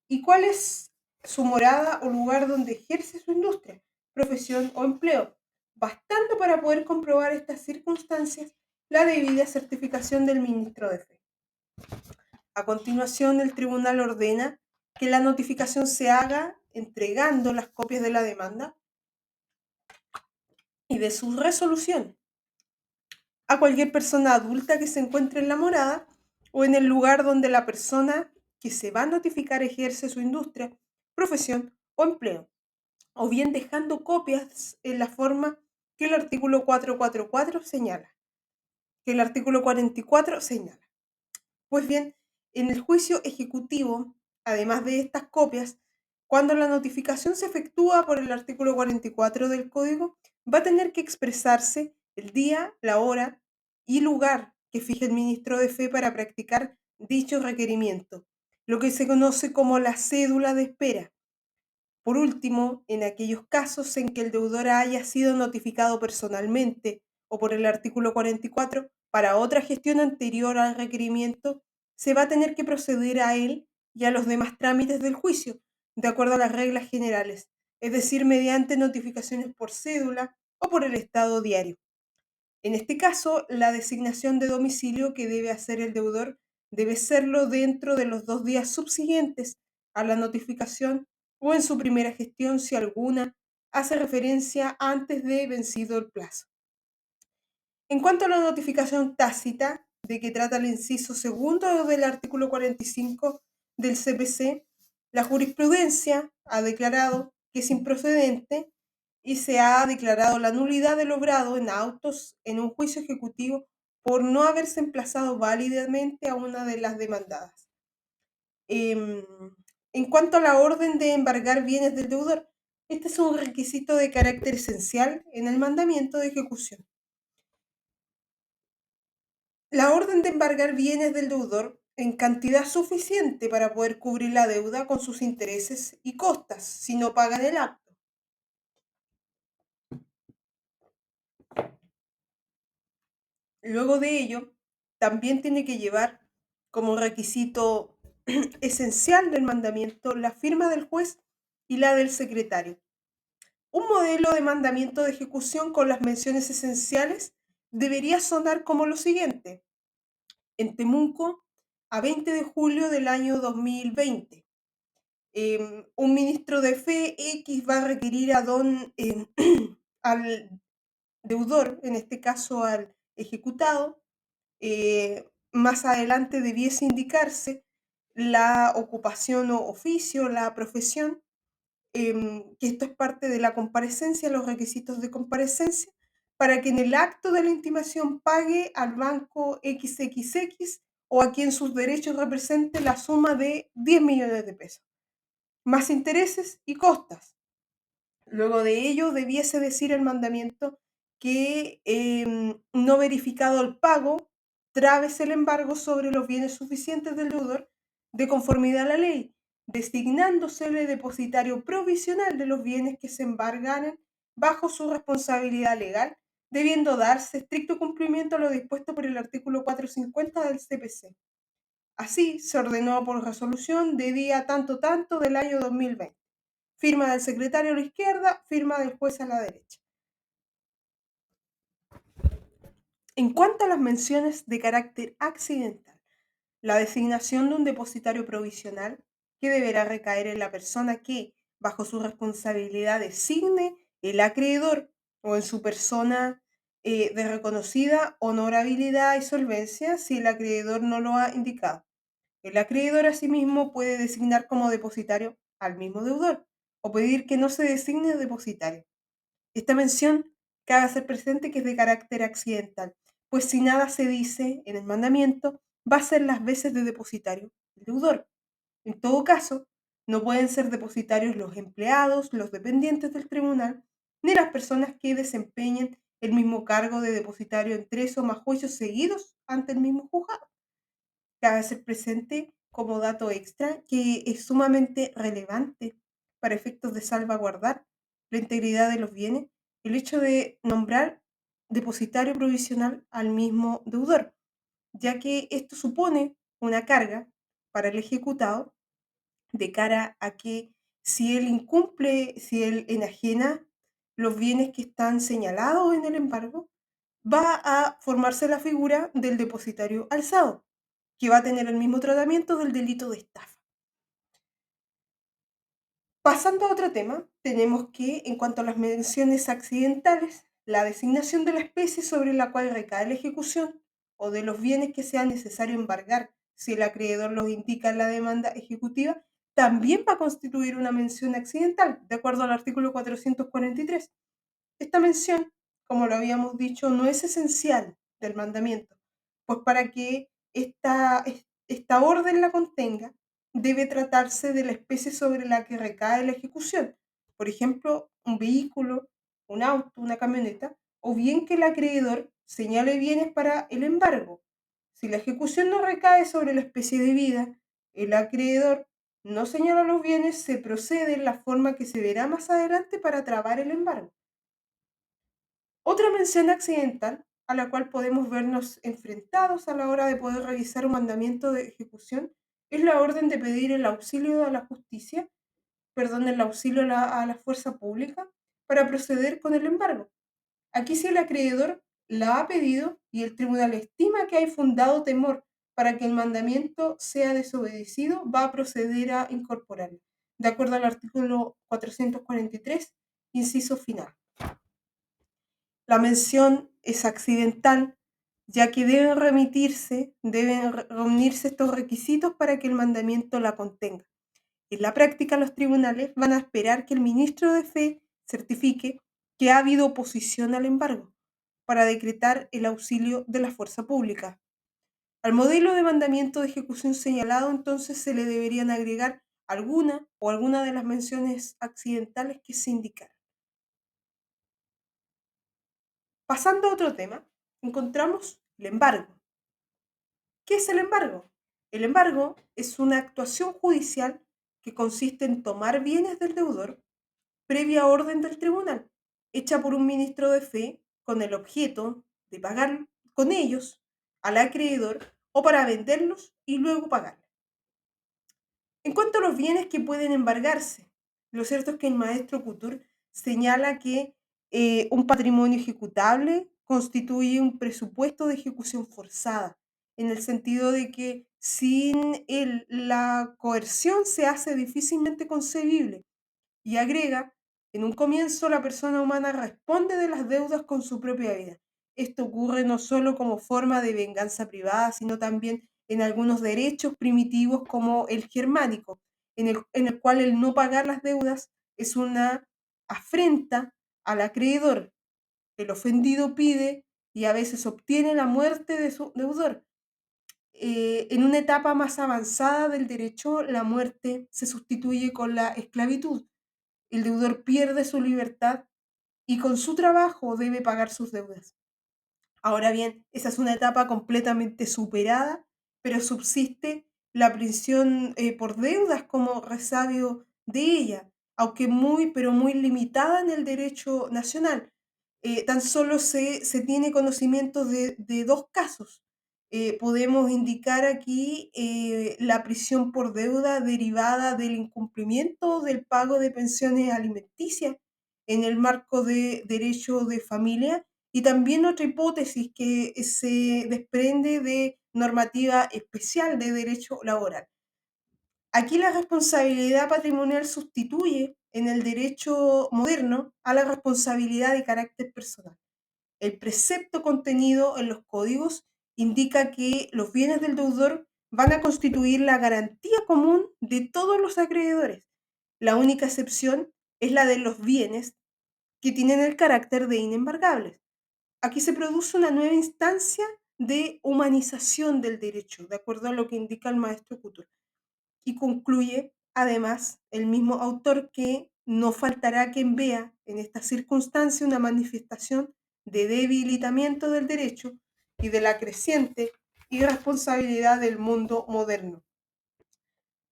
¿Y cuál es su morada o lugar donde ejerce su industria, profesión o empleo? Bastando para poder comprobar estas circunstancias la debida certificación del ministro de Fe. A continuación, el tribunal ordena que la notificación se haga entregando las copias de la demanda y de su resolución a cualquier persona adulta que se encuentre en la morada o en el lugar donde la persona que se va a notificar ejerce su industria, profesión o empleo, o bien dejando copias en la forma que el artículo 444 señala, que el artículo 44 señala. Pues bien, en el juicio ejecutivo, además de estas copias, cuando la notificación se efectúa por el artículo 44 del Código, va a tener que expresarse el día, la hora y lugar que fije el ministro de Fe para practicar dicho requerimiento, lo que se conoce como la cédula de espera. Por último, en aquellos casos en que el deudor haya sido notificado personalmente o por el artículo 44 para otra gestión anterior al requerimiento, se va a tener que proceder a él y a los demás trámites del juicio, de acuerdo a las reglas generales, es decir, mediante notificaciones por cédula o por el estado diario. En este caso, la designación de domicilio que debe hacer el deudor debe serlo dentro de los 2 días subsiguientes a la notificación o en su primera gestión si alguna hace referencia antes de vencido el plazo. En cuanto a la notificación tácita, de que trata el inciso segundo del artículo 45 del CPC, la jurisprudencia ha declarado que es improcedente y se ha declarado la nulidad de logrado en autos en un juicio ejecutivo por no haberse emplazado válidamente a una de las demandadas. Em, en cuanto a la orden de embargar bienes del deudor, este es un requisito de carácter esencial en el mandamiento de ejecución. La orden de embargar bienes del deudor en cantidad suficiente para poder cubrir la deuda con sus intereses y costas si no pagan el acto. Luego de ello, también tiene que llevar como requisito esencial del mandamiento la firma del juez y la del secretario. Un modelo de mandamiento de ejecución con las menciones esenciales debería sonar como lo siguiente. En Temuco, a 20 de julio del año 2020, un ministro de fe X va a requerir a al deudor, en este caso al ejecutado. Más adelante debiese indicarse la ocupación o oficio, la profesión, que esto es parte de la comparecencia, los requisitos de comparecencia, para que en el acto de la intimación pague al banco XXX o a quien sus derechos represente la suma de 10 millones de pesos, más intereses y costas. Luego de ello, debiese decir el mandamiento que, no verificado el pago, trávese el embargo sobre los bienes suficientes del deudor de conformidad a la ley, designándosele depositario provisional de los bienes que se embargaren bajo su responsabilidad legal, debiendo darse estricto cumplimiento a lo dispuesto por el artículo 450 del CPC. Así se ordenó por resolución de día tanto tanto del año 2020. Firma del secretario a la izquierda, firma del juez a la derecha. En cuanto a las menciones de carácter accidental, la designación de un depositario provisional que deberá recaer en la persona que, bajo su responsabilidad, designe el acreedor o en su persona de reconocida honorabilidad y solvencia si el acreedor no lo ha indicado. El acreedor asimismo puede designar como depositario al mismo deudor o pedir que no se designe depositario. Esta mención cabe hacer presente que es de carácter accidental, pues si nada se dice en el mandamiento, va a ser las veces de depositario el deudor. En todo caso, no pueden ser depositarios los empleados, los dependientes del tribunal, ni las personas que desempeñen el mismo cargo de depositario en 3 o más juicios seguidos ante el mismo juzgado. Cabe hacer presente como dato extra que es sumamente relevante para efectos de salvaguardar la integridad de los bienes el hecho de nombrar depositario provisional al mismo deudor, ya que esto supone una carga para el ejecutado de cara a que si él incumple, si él enajena los bienes que están señalados en el embargo, va a formarse la figura del depositario alzado, que va a tener el mismo tratamiento del delito de estafa. Pasando a otro tema, tenemos que, en cuanto a las menciones accidentales, la designación de la especie sobre la cual recae la ejecución o de los bienes que sea necesario embargar, si el acreedor los indica en la demanda ejecutiva, también va a constituir una mención accidental, de acuerdo al artículo 443. Esta mención, como lo habíamos dicho, no es esencial del mandamiento, pues para que esta orden la contenga, debe tratarse de la especie sobre la que recae la ejecución, por ejemplo, un vehículo, un auto, una camioneta, o bien que el acreedor señale bienes para el embargo. Si la ejecución no recae sobre la especie debida, el acreedor no señala los bienes, se procede en la forma que se verá más adelante para trabar el embargo. Otra mención accidental a la cual podemos vernos enfrentados a la hora de poder realizar un mandamiento de ejecución es la orden de pedir el auxilio a la justicia, perdón, el auxilio a la fuerza pública para proceder con el embargo. Aquí si el acreedor la ha pedido y el tribunal estima que hay fundado temor para que el mandamiento sea desobedecido, va a proceder a incorporarlo, de acuerdo al artículo 443, inciso final. La mención es accidental, ya que deben reunirse estos requisitos para que el mandamiento la contenga. En la práctica, los tribunales van a esperar que el ministro de Fe certifique que ha habido oposición al embargo para decretar el auxilio de la fuerza pública. Al modelo de mandamiento de ejecución señalado, entonces, se le deberían agregar alguna de las menciones accidentales que se indicaron. Pasando a otro tema, encontramos el embargo. ¿Qué es el embargo? El embargo es una actuación judicial que consiste en tomar bienes del deudor previa orden del tribunal, hecha por un ministro de fe con el objeto de pagar con ellos al acreedor o para venderlos y luego pagar. En cuanto a los bienes que pueden embargarse, lo cierto es que el maestro Couture señala que un patrimonio ejecutable constituye un presupuesto de ejecución forzada, en el sentido de que sin la coerción se hace difícilmente concebible. Y agrega, en un comienzo la persona humana responde de las deudas con su propia vida. Esto ocurre no solo como forma de venganza privada, sino también en algunos derechos primitivos como el germánico, en el cual el no pagar las deudas es una afrenta al acreedor. El ofendido pide y a veces obtiene la muerte de su deudor. En una etapa más avanzada del derecho, la muerte se sustituye con la esclavitud. El deudor pierde su libertad y con su trabajo debe pagar sus deudas. Ahora bien, esa es una etapa completamente superada, pero subsiste la prisión por deudas como resabio de ella, aunque muy, pero muy limitada en el derecho nacional. Tan solo se tiene conocimiento de dos casos. Podemos indicar aquí la prisión por deuda derivada del incumplimiento del pago de pensiones alimenticias en el marco de derecho de familia y también otra hipótesis que se desprende de normativa especial de derecho laboral. Aquí la responsabilidad patrimonial sustituye en el derecho moderno a la responsabilidad de carácter personal. El precepto contenido en los códigos indica que los bienes del deudor van a constituir la garantía común de todos los acreedores. La única excepción es la de los bienes que tienen el carácter de inembargables. Aquí se produce una nueva instancia de humanización del derecho, de acuerdo a lo que indica el maestro Couture. Y concluye, además, el mismo autor que no faltará quien vea en esta circunstancia una manifestación de debilitamiento del derecho y de la creciente irresponsabilidad del mundo moderno.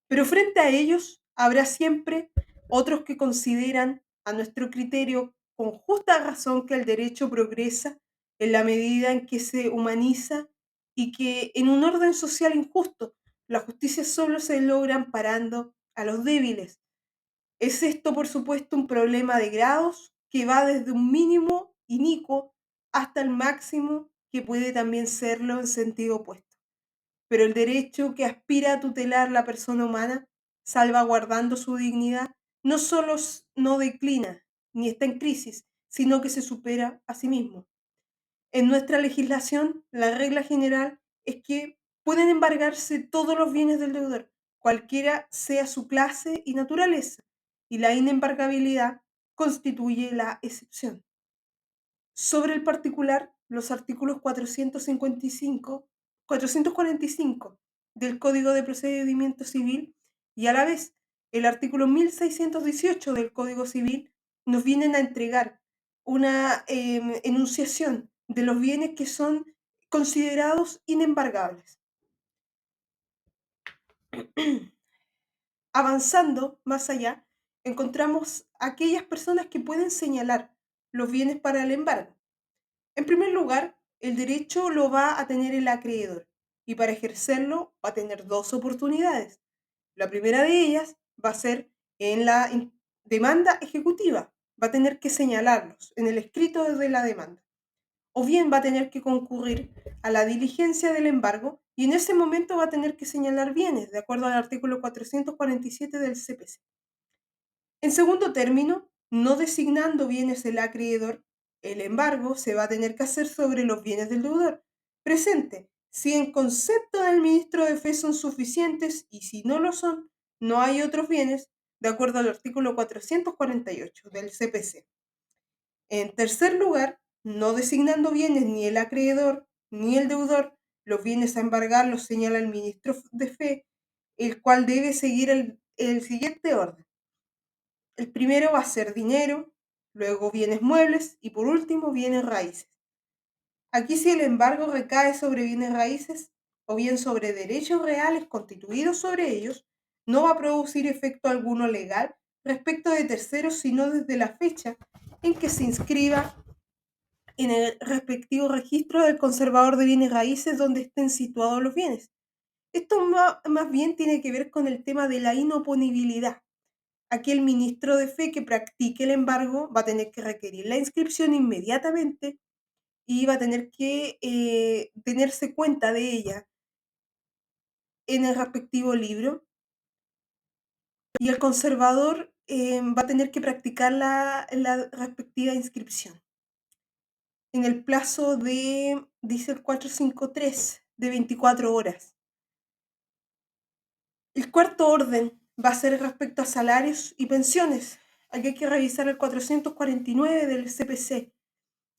Pero frente a ellos habrá siempre otros que consideran, a nuestro criterio, con justa razón que el derecho progresa en la medida en que se humaniza y que en un orden social injusto la justicia solo se logra amparando a los débiles. Es esto, por supuesto, un problema de grados que va desde un mínimo inicuo hasta el máximo que puede también serlo en sentido opuesto. Pero el derecho que aspira a tutelar la persona humana, salvaguardando su dignidad, no solo no declina ni está en crisis, sino que se supera a sí mismo. En nuestra legislación, la regla general es que pueden embargarse todos los bienes del deudor, cualquiera sea su clase y naturaleza, y la inembargabilidad constituye la excepción. Sobre el particular, los artículos 445 del Código de Procedimiento Civil y a la vez el artículo 1618 del Código Civil nos vienen a entregar una enunciación de los bienes que son considerados inembargables. Avanzando más allá, encontramos aquellas personas que pueden señalar los bienes para el embargo. En primer lugar, el derecho lo va a tener el acreedor y para ejercerlo va a tener dos oportunidades. La primera de ellas va a ser en la demanda ejecutiva, va a tener que señalarlos en el escrito de la demanda. O bien va a tener que concurrir a la diligencia del embargo y en ese momento va a tener que señalar bienes, de acuerdo al artículo 447 del CPC. En segundo término, no designando bienes el acreedor, el embargo se va a tener que hacer sobre los bienes del deudor. Presente, si en concepto del ministro de Fe son suficientes y si no lo son, no hay otros bienes, de acuerdo al artículo 448 del CPC. En tercer lugar, no designando bienes ni el acreedor ni el deudor, los bienes a embargar los señala el ministro de Fe, el cual debe seguir el siguiente orden. El primero va a ser dinero, luego bienes muebles y por último bienes raíces. Aquí si el embargo recae sobre bienes raíces o bien sobre derechos reales constituidos sobre ellos, no va a producir efecto alguno legal respecto de terceros, sino desde la fecha en que se inscriba en el respectivo registro del conservador de bienes raíces donde estén situados los bienes. Esto más bien tiene que ver con el tema de la inoponibilidad. Aquí el ministro de fe que practique el embargo va a tener que requerir la inscripción inmediatamente y va a tener que tenerse cuenta de ella en el respectivo libro y el conservador va a tener que practicar la respectiva inscripción en el plazo de, dice el 453, de 24 horas. El cuarto orden va a ser respecto a salarios y pensiones. Aquí hay que revisar el 449 del CPC.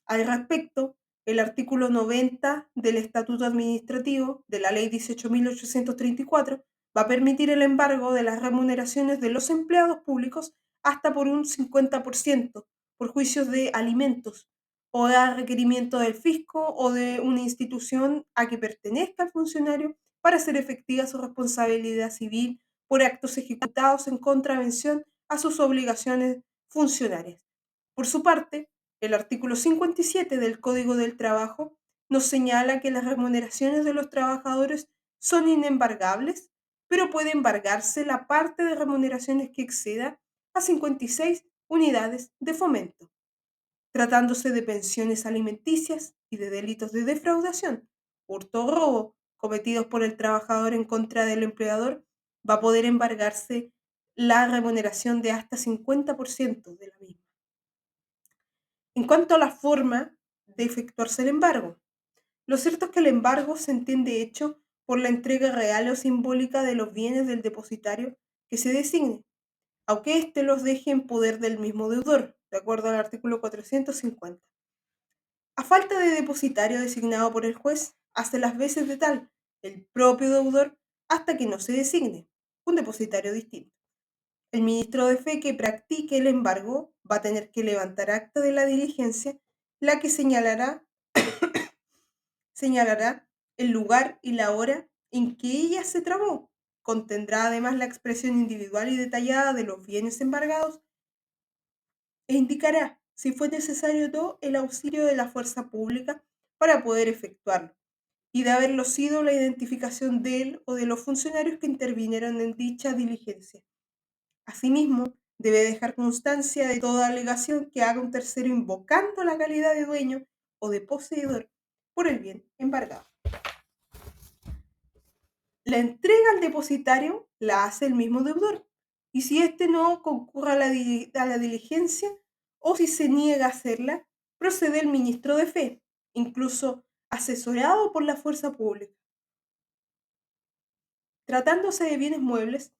Al respecto, el artículo 90 del Estatuto Administrativo de la Ley 18.834 va a permitir el embargo de las remuneraciones de los empleados públicos hasta por un 50% por juicios de alimentos o a requerimiento del fisco o de una institución a que pertenezca el funcionario para hacer efectiva su responsabilidad civil por actos ejecutados en contravención a sus obligaciones funcionarias. Por su parte, el artículo 57 del Código del Trabajo nos señala que las remuneraciones de los trabajadores son inembargables, pero puede embargarse la parte de remuneraciones que exceda a 56 unidades de fomento. Tratándose de pensiones alimenticias y de delitos de defraudación, hurto o robo cometidos por el trabajador en contra del empleador, va a poder embargarse la remuneración de hasta 50% de la misma. En cuanto a la forma de efectuarse el embargo, lo cierto es que el embargo se entiende hecho por la entrega real o simbólica de los bienes del depositario que se designe, aunque éste los deje en poder del mismo deudor, de acuerdo al artículo 450. A falta de depositario designado por el juez, hace las veces de tal el propio deudor hasta que no se designe un depositario distinto. El ministro de fe que practique el embargo va a tener que levantar acta de la diligencia, la que señalará el lugar y la hora en que ella se trabó. Contendrá además la expresión individual y detallada de los bienes embargados e indicará, si fue necesario o no, el auxilio de la fuerza pública para poder efectuarlo, y de haberlo sido la identificación de él o de los funcionarios que intervinieron en dicha diligencia. Asimismo, debe dejar constancia de toda alegación que haga un tercero invocando la calidad de dueño o de poseedor por el bien embargado. La entrega al depositario la hace el mismo deudor, y si éste no concurra a la diligencia o si se niega a hacerla, procede el ministro de fe, incluso asesorado por la fuerza pública. Tratándose de bienes muebles,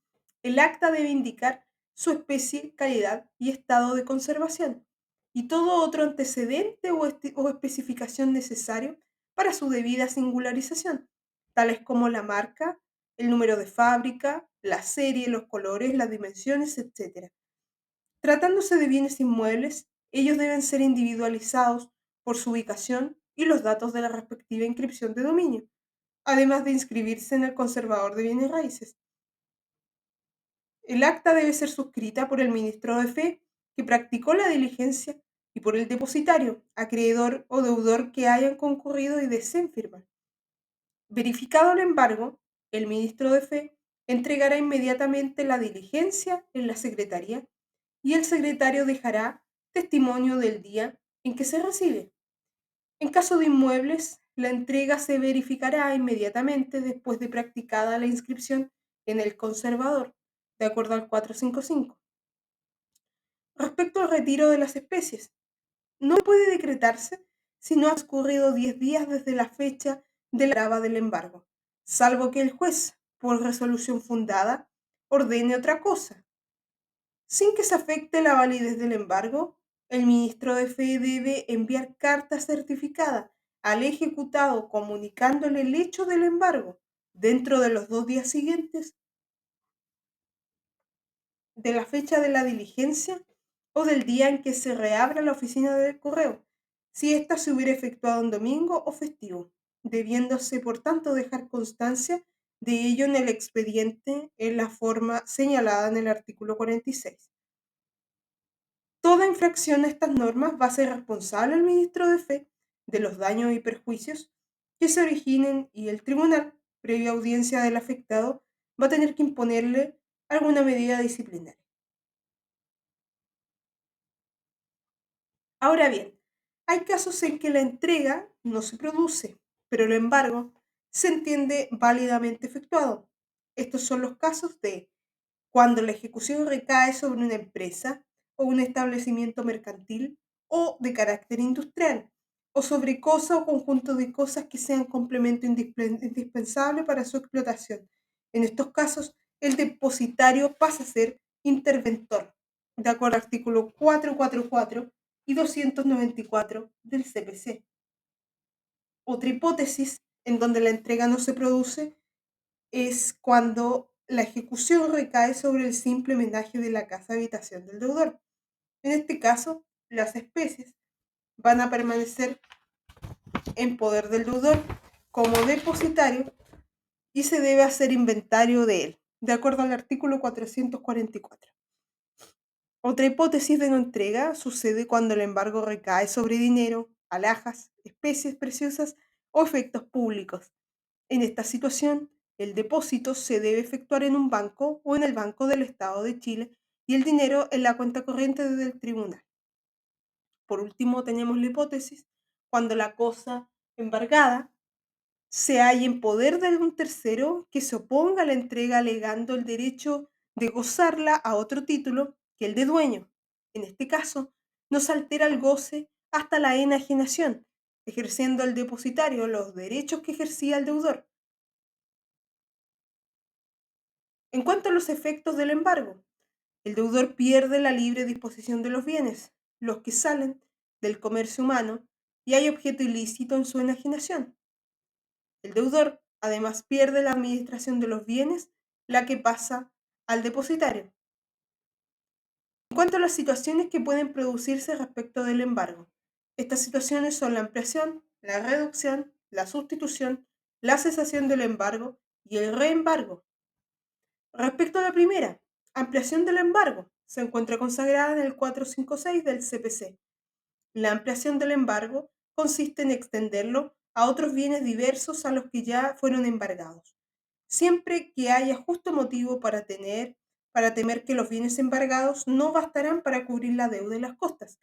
el acta debe indicar su especie, calidad y estado de conservación, y todo otro antecedente o especificación necesario para su debida singularización, tales como la marca, el número de fábrica, la serie, los colores, las dimensiones, etc. Tratándose de bienes inmuebles, ellos deben ser individualizados por su ubicación y los datos de la respectiva inscripción de dominio, además de inscribirse en el conservador de bienes raíces. El acta debe ser suscrita por el ministro de fe que practicó la diligencia y por el depositario, acreedor o deudor que hayan concurrido y deseen firmar. Verificado el embargo, el ministro de fe entregará inmediatamente la diligencia en la secretaría y el secretario dejará testimonio del día en que se recibe. En caso de inmuebles, la entrega se verificará inmediatamente después de practicada la inscripción en el conservador, de acuerdo al 455. Respecto al retiro de las especies, no puede decretarse si no ha transcurrido 10 días desde la fecha de la grava del embargo, salvo que el juez, por resolución fundada, ordene otra cosa. Sin que se afecte la validez del embargo, el ministro de fe debe enviar carta certificada al ejecutado comunicándole el hecho del embargo dentro de los 2 días siguientes de la fecha de la diligencia o del día en que se reabra la oficina del correo, si ésta se hubiera efectuado en domingo o festivo, debiéndose por tanto dejar constancia de ello en el expediente en la forma señalada en el artículo 46. Toda infracción a estas normas va a ser responsable el ministro de fe de los daños y perjuicios que se originen y el tribunal, previa audiencia del afectado, va a tener que imponerle alguna medida disciplinaria. Ahora bien, hay casos en que la entrega no se produce, pero el embargo se entiende válidamente efectuado. Estos son los casos de cuando la ejecución recae sobre una empresa o un establecimiento mercantil o de carácter industrial, o sobre cosa o conjunto de cosas que sean complemento indispensable para su explotación. En estos casos, el depositario pasa a ser interventor, de acuerdo al artículo 444 y 294 del CPC. Otra hipótesis en donde la entrega no se produce es cuando la ejecución recae sobre el simple homenaje de la casa habitación del deudor. En este caso, las especies van a permanecer en poder del deudor como depositario y se debe hacer inventario de él, de acuerdo al artículo 444. Otra hipótesis de no entrega sucede cuando el embargo recae sobre dinero, alhajas, especies preciosas o efectos públicos. En esta situación, el depósito se debe efectuar en un banco o en el Banco del Estado de Chile y el dinero en la cuenta corriente del tribunal. Por último, tenemos la hipótesis cuando la cosa embargada se halla en poder de un tercero que se oponga a la entrega alegando el derecho de gozarla a otro título que el de dueño. En este caso, no se altera el goce hasta la enajenación, ejerciendo el depositario los derechos que ejercía el deudor. En cuanto a los efectos del embargo, el deudor pierde la libre disposición de los bienes, los que salen del comercio humano y hay objeto ilícito en su enajenación. El deudor además pierde la administración de los bienes, la que pasa al depositario. En cuanto a las situaciones que pueden producirse respecto del embargo, estas situaciones son la ampliación, la reducción, la sustitución, la cesación del embargo y el reembargo. Respecto a la primera, ampliación del embargo, se encuentra consagrada en el 456 del CPC. La ampliación del embargo consiste en extenderlo a otros bienes diversos a los que ya fueron embargados, siempre que haya justo motivo para temer que los bienes embargados no bastarán para cubrir la deuda y las costas.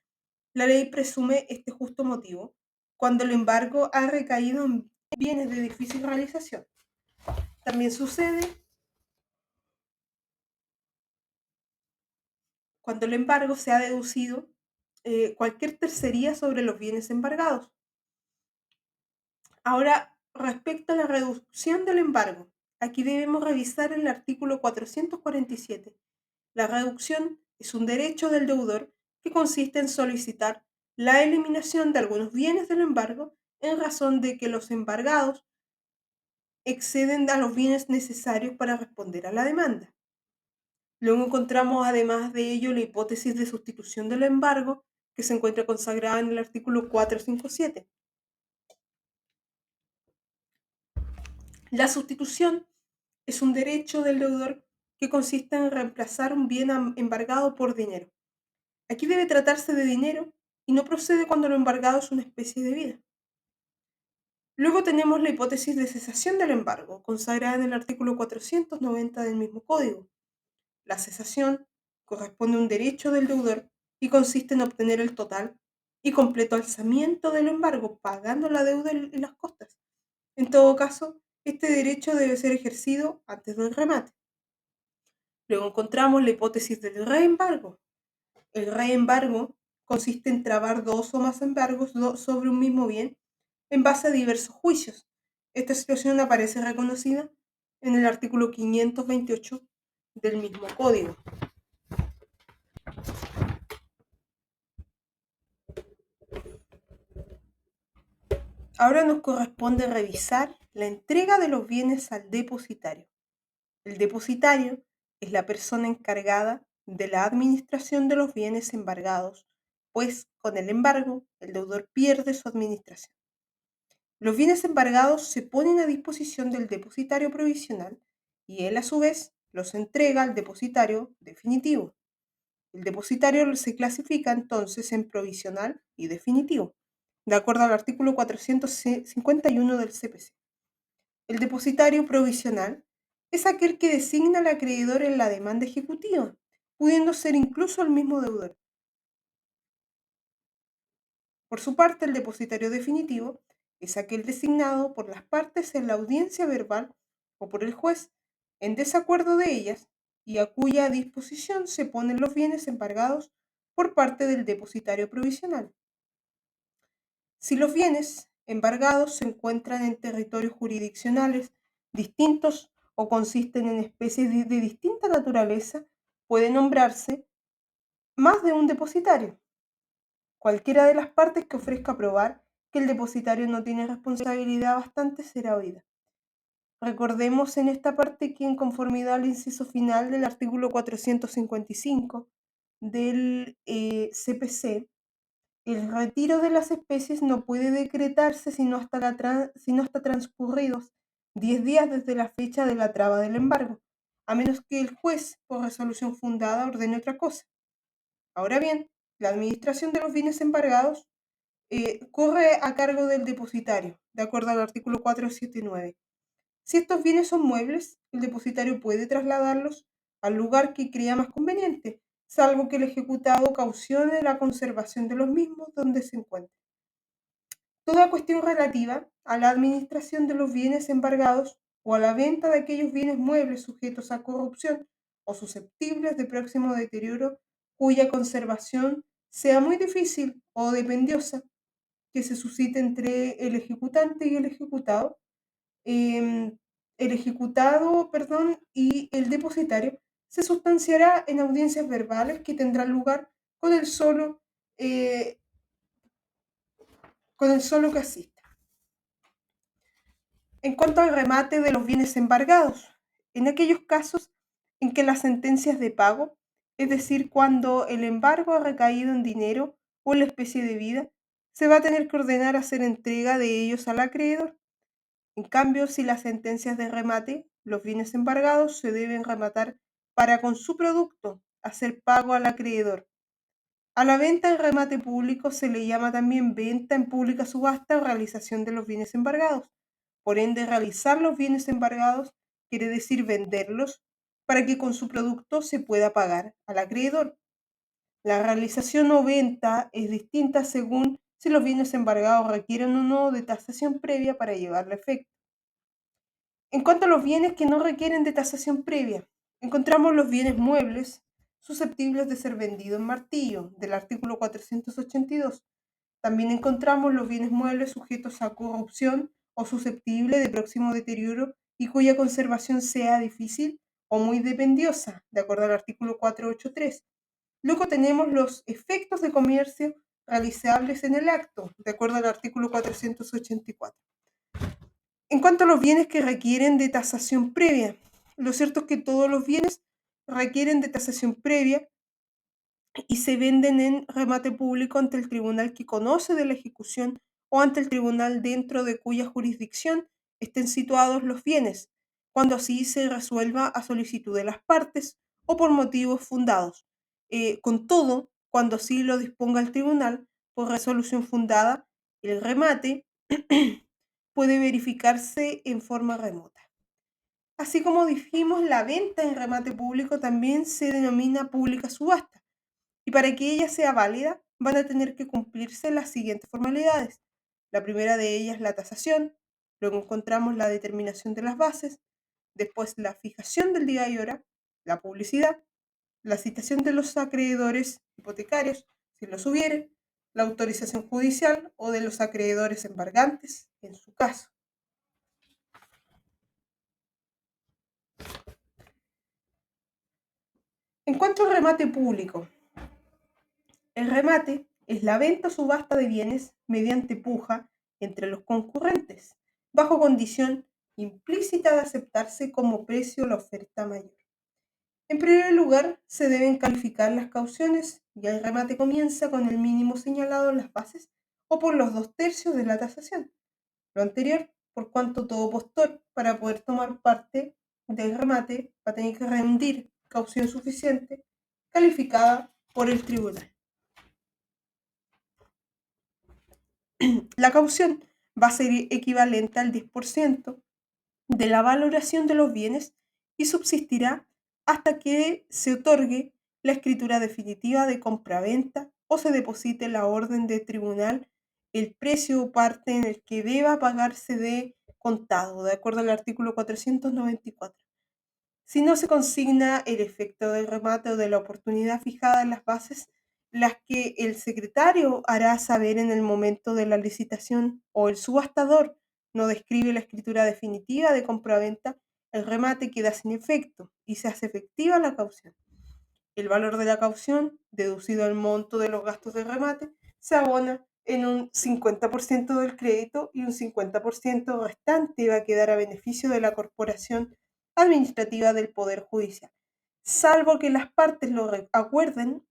La ley presume este justo motivo cuando el embargo ha recaído en bienes de difícil realización. También sucede cuando el embargo se ha deducido cualquier tercería sobre los bienes embargados. Ahora, respecto a la reducción del embargo, aquí debemos revisar el artículo 447. La reducción es un derecho del deudor que consiste en solicitar la eliminación de algunos bienes del embargo en razón de que los embargados exceden a los bienes necesarios para responder a la demanda. Luego encontramos además de ello la hipótesis de sustitución del embargo que se encuentra consagrada en el artículo 457. La sustitución es un derecho del deudor que consiste en reemplazar un bien embargado por dinero. Aquí debe tratarse de dinero y no procede cuando lo embargado es una especie de vida. Luego tenemos la hipótesis de cesación del embargo, consagrada en el artículo 490 del mismo código. La cesación corresponde a un derecho del deudor y consiste en obtener el total y completo alzamiento del embargo, pagando la deuda y las costas. En todo caso, este derecho debe ser ejercido antes del remate. Luego encontramos la hipótesis del reembargo. El reembargo consiste en trabar dos o más embargos sobre un mismo bien en base a diversos juicios. Esta situación aparece reconocida en el artículo 528 del mismo código. Ahora nos corresponde revisar la entrega de los bienes al depositario. El depositario es la persona encargada de la administración de los bienes embargados, pues con el embargo el deudor pierde su administración. Los bienes embargados se ponen a disposición del depositario provisional y él a su vez los entrega al depositario definitivo. El depositario se clasifica entonces en provisional y definitivo, de acuerdo al artículo 451 del CPC. El depositario provisional es aquel que designa al acreedor en la demanda ejecutiva, pudiendo ser incluso el mismo deudor. Por su parte, el depositario definitivo es aquel designado por las partes en la audiencia verbal o por el juez en desacuerdo de ellas y a cuya disposición se ponen los bienes embargados por parte del depositario provisional. Si los bienes embargados se encuentran en territorios jurisdiccionales distintos o consisten en especies de distinta naturaleza, puede nombrarse más de un depositario. Cualquiera de las partes que ofrezca probar que el depositario no tiene responsabilidad bastante será oída. Recordemos en esta parte que en conformidad al inciso final del artículo 455 del CPC, el retiro de las especies no puede decretarse sino hasta transcurridos 10 días desde la fecha de la traba del embargo, a menos que el juez, por resolución fundada, ordene otra cosa. Ahora bien, la administración de los bienes embargados corre a cargo del depositario, de acuerdo al artículo 479. Si estos bienes son muebles, el depositario puede trasladarlos al lugar que crea más conveniente, salvo que el ejecutado caucione la conservación de los mismos donde se encuentren. Toda cuestión relativa a la administración de los bienes embargados o a la venta de aquellos bienes muebles sujetos a corrupción o susceptibles de próximo deterioro cuya conservación sea muy difícil o dependiosa que se suscite entre el ejecutante y em, el ejecutado, perdón, y el depositario, se sustanciará en audiencias verbales que tendrán lugar con eh, con el solo que asista. En cuanto al remate de los bienes embargados, en aquellos casos en que las sentencias de pago, es decir, cuando el embargo ha recaído en dinero o en la especie de vida, se va a tener que ordenar hacer entrega de ellos al acreedor. En cambio, si las sentencias de remate, los bienes embargados se deben rematar para con su producto hacer pago al acreedor. A la venta en remate público se le llama también venta en pública subasta o realización de los bienes embargados. Por ende, realizar los bienes embargados quiere decir venderlos para que con su producto se pueda pagar al acreedor. La realización o venta es distinta según si los bienes embargados requieren o no de tasación previa para llevarle efecto. En cuanto a los bienes que no requieren de tasación previa, encontramos los bienes muebles susceptibles de ser vendidos en martillo, del artículo 482. También encontramos los bienes muebles sujetos a corrupción o susceptibles de próximo deterioro y cuya conservación sea difícil o muy dependiosa, de acuerdo al artículo 483. Luego tenemos los efectos de comercio realizables en el acto, de acuerdo al artículo 484. En cuanto a los bienes que requieren de tasación previa, lo cierto es que todos los bienes requieren de tasación previa y se venden en remate público ante el tribunal que conoce de la ejecución o ante el tribunal dentro de cuya jurisdicción estén situados los bienes, cuando así se resuelva a solicitud de las partes o por motivos fundados. Con todo, cuando así lo disponga el tribunal por resolución fundada, el remate puede verificarse en forma remota. Así como dijimos, la venta en remate público también se denomina pública subasta y para que ella sea válida van a tener que cumplirse las siguientes formalidades. La primera de ellas es la tasación, luego encontramos la determinación de las bases, después la fijación del día y hora, la publicidad, la citación de los acreedores hipotecarios, si los hubiere, la autorización judicial o de los acreedores embargantes, en su caso. En cuanto al remate público, el remate es la venta o subasta de bienes mediante puja entre los concurrentes, bajo condición implícita de aceptarse como precio la oferta mayor. En primer lugar, se deben calificar las cauciones y el remate comienza con el mínimo señalado en las bases o por los 2/3 de la tasación. Lo anterior, por cuanto todo postor, para poder tomar parte del remate, va a tener que rendir caución suficiente calificada por el tribunal. La caución va a ser equivalente al 10% de la valoración de los bienes y subsistirá hasta que se otorgue la escritura definitiva de compraventa o se deposite la orden de tribunal el precio o parte en el que deba pagarse de contado, de acuerdo al artículo 494. Si no se consigna el efecto del remate o de la oportunidad fijada en las bases, las que el secretario hará saber en el momento de la licitación o el subastador no describe la escritura definitiva de compraventa, el remate queda sin efecto y se hace efectiva la caución. El valor de la caución, deducido el monto de los gastos de remate, se abona en un 50% del crédito y un 50% restante va a quedar a beneficio de la corporación administrativa del Poder Judicial, salvo que las partes lo acuerden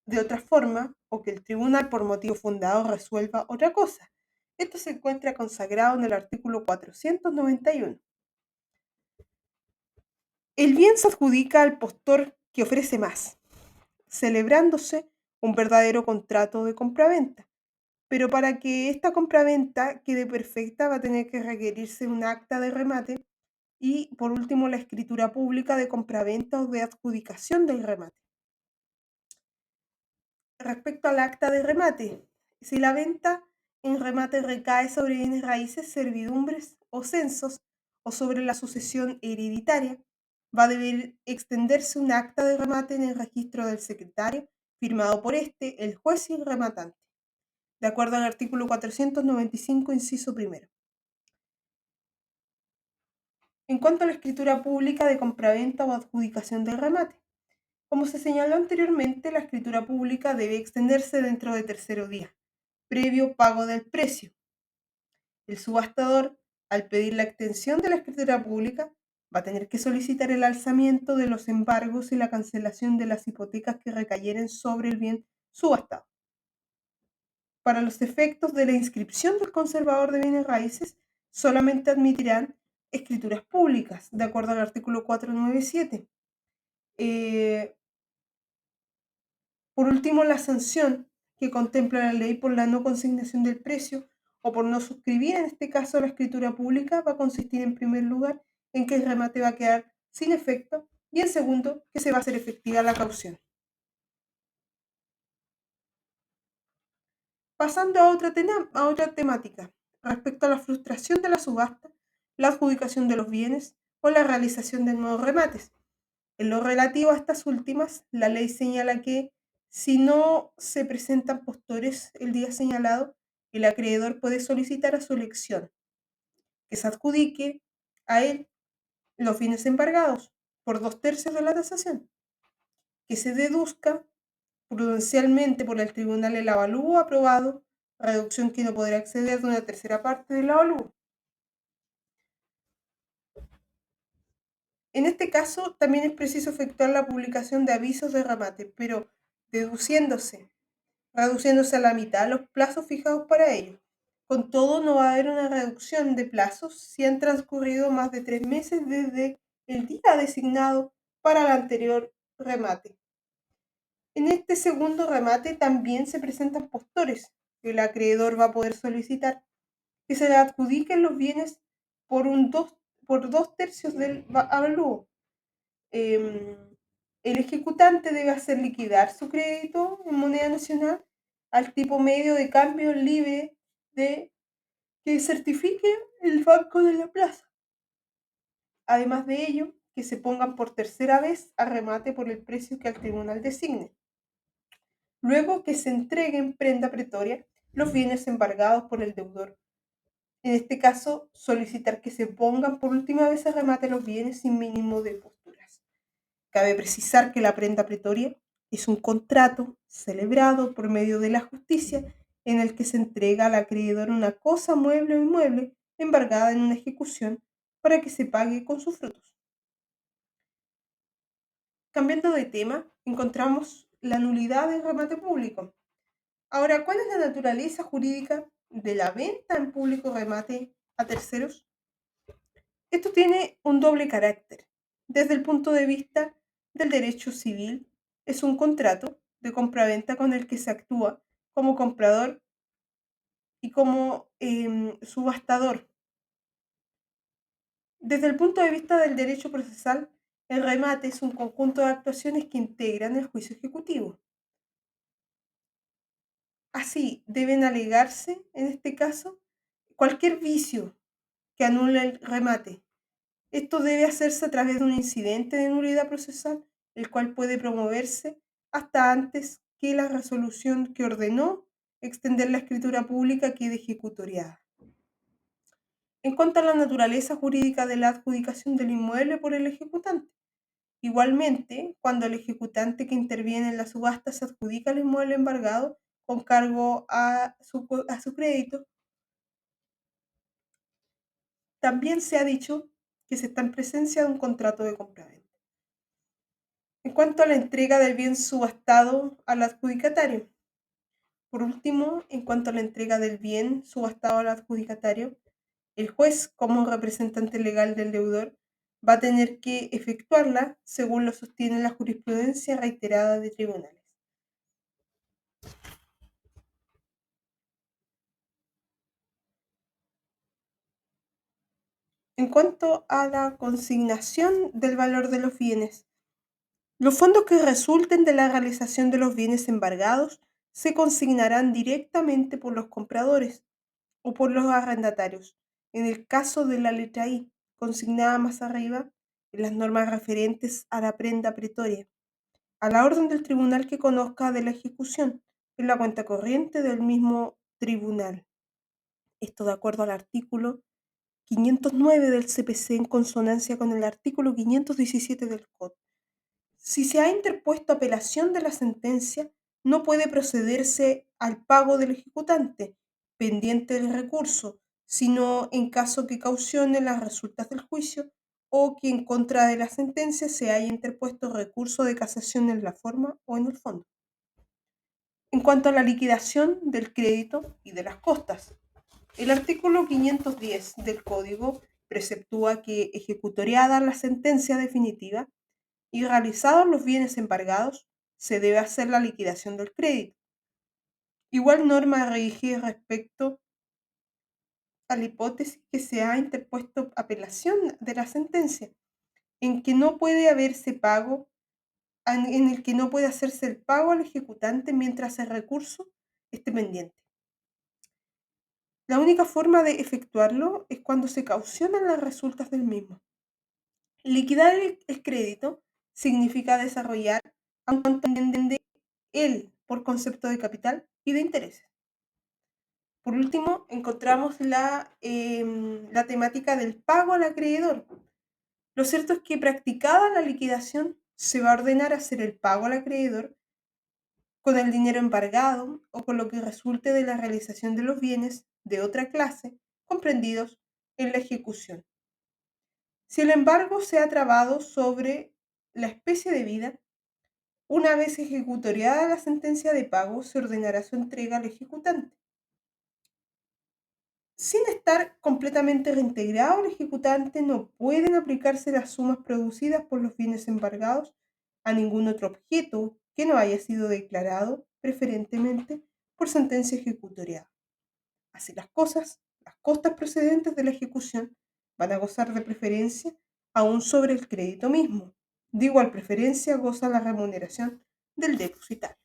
de otra forma o que el tribunal por motivo fundado resuelva otra cosa. Esto se encuentra consagrado en el artículo 491. El bien se adjudica al postor que ofrece más, celebrándose un verdadero contrato de compraventa. Pero para que esta compraventa quede perfecta va a tener que requerirse un acta de remate y, por último, la escritura pública de compraventa o de adjudicación del remate. Respecto al acta de remate, si la venta en remate recae sobre bienes raíces, servidumbres o censos o sobre la sucesión hereditaria, va a deber extenderse un acta de remate en el registro del secretario, firmado por este, el juez y el rematante, de acuerdo al artículo 495, inciso primero. En cuanto a la escritura pública de compraventa o adjudicación del remate, como se señaló anteriormente, la escritura pública debe extenderse dentro de tercero día, previo pago del precio. El subastador, al pedir la extensión de la escritura pública, va a tener que solicitar el alzamiento de los embargos y la cancelación de las hipotecas que recayeren sobre el bien subastado. Para los efectos de la inscripción del conservador de bienes raíces, solamente admitirán escrituras públicas, de acuerdo al artículo 497. Eh, por último, la sanción que contempla la ley por la no consignación del precio o por no suscribir, en este caso, la escritura pública, va a consistir en primer lugar en que el remate va a quedar sin efecto y en segundo que se va a hacer efectiva la caución. Pasando a otra temática, respecto a la frustración de la subasta, la adjudicación de los bienes o la realización de nuevos remates. En lo relativo a estas últimas, la ley señala que si no se presentan postores el día señalado, el acreedor puede solicitar a su elección que se adjudique a él los bienes embargados por 2/3 de la tasación, que se deduzca prudencialmente por el tribunal el avalúo aprobado, reducción que no podrá exceder de una tercera parte del avalúo. En este caso, también es preciso efectuar la publicación de avisos de remate, pero deduciéndose reduciéndose a la mitad los plazos fijados para ello. Con todo, no va a haber una reducción de plazos si han transcurrido más de 3 meses desde el día designado para el anterior remate. En este segundo remate también se presentan postores que el acreedor va a poder solicitar que se le adjudiquen los bienes por, por 2/3 del avalúo. em, el ejecutante debe hacer liquidar su crédito en moneda nacional al tipo medio de cambio libre de que certifique el Banco de la Plaza. Además de ello, que se pongan por tercera vez a remate por el precio que el tribunal designe. Luego que se entreguen prenda pretoria los bienes embargados por el deudor. En este caso, solicitar que se pongan por última vez a remate los bienes sin mínimo de posturas. Cabe precisar que la prenda pretoria es un contrato celebrado por medio de la justicia en el que se entrega al acreedor una cosa mueble o inmueble embargada en una ejecución para que se pague con sus frutos. Cambiando de tema, encontramos la nulidad del remate público. Ahora, ¿cuál es la naturaleza jurídica de la venta en público remate a terceros? Esto tiene un doble carácter. Desde el punto de vista del derecho civil, es un contrato de compraventa con el que se actúa como comprador y como subastador. Desde el punto de vista del derecho procesal, el remate es un conjunto de actuaciones que integran el juicio ejecutivo. Así, deben alegarse, en este caso, cualquier vicio que anule el remate. Esto debe hacerse a través de un incidente de nulidad procesal, el cual puede promoverse hasta antes que la resolución que ordenó extender la escritura pública quede ejecutoriada. En cuanto a la naturaleza jurídica de la adjudicación del inmueble por el ejecutante, igualmente, cuando el ejecutante que interviene en la subasta se adjudica el inmueble embargado con cargo a su crédito, también se ha dicho que se está en presencia de un contrato de compraventa. En cuanto a la entrega del bien subastado al adjudicatario, por último, en cuanto a la entrega del bien subastado al adjudicatario, el juez, como representante legal del deudor, va a tener que efectuarla según lo sostiene la jurisprudencia reiterada de tribunales. En cuanto a la consignación del valor de los bienes, los fondos que resulten de la realización de los bienes embargados se consignarán directamente por los compradores o por los arrendatarios. En el caso de la letra I, consignada más arriba en las normas referentes a la prenda pretoria, a la orden del tribunal que conozca de la ejecución, en la cuenta corriente del mismo tribunal. Esto de acuerdo al artículo 509 del CPC en consonancia con el artículo 517 del COD. Si se ha interpuesto apelación de la sentencia, no puede procederse al pago del ejecutante pendiente del recurso, sino en caso que cautione las resultas del juicio o que en contra de la sentencia se haya interpuesto recurso de casación en la forma o en el fondo. En cuanto a la liquidación del crédito y de las costas, el artículo 510 del Código preceptúa que, ejecutoriada la sentencia definitiva y realizados los bienes embargados, se debe hacer la liquidación del crédito. Igual norma rige respecto a la hipótesis que se ha interpuesto apelación de la sentencia, en que no puede haberse pago, en el que no puede hacerse el pago al ejecutante mientras el recurso esté pendiente. La única forma de efectuarlo es cuando se caucionan las resultas del mismo. Liquidar el crédito significa desarrollar a un contendente él por concepto de capital y de intereses. Por último, encontramos la temática del pago al acreedor. Lo cierto es que practicada la liquidación, se va a ordenar hacer el pago al acreedor con el dinero embargado o con lo que resulte de la realización de los bienes de otra clase comprendidos en la ejecución. Si el embargo se ha trabado sobre la especie de vida, una vez ejecutoriada la sentencia de pago, se ordenará su entrega al ejecutante. Sin estar completamente reintegrado el ejecutante, no pueden aplicarse las sumas producidas por los bienes embargados a ningún otro objeto que no haya sido declarado preferentemente por sentencia ejecutoriada. Así las cosas, las costas procedentes de la ejecución van a gozar de preferencia aún sobre el crédito mismo. De igual preferencia goza la remuneración del depositario.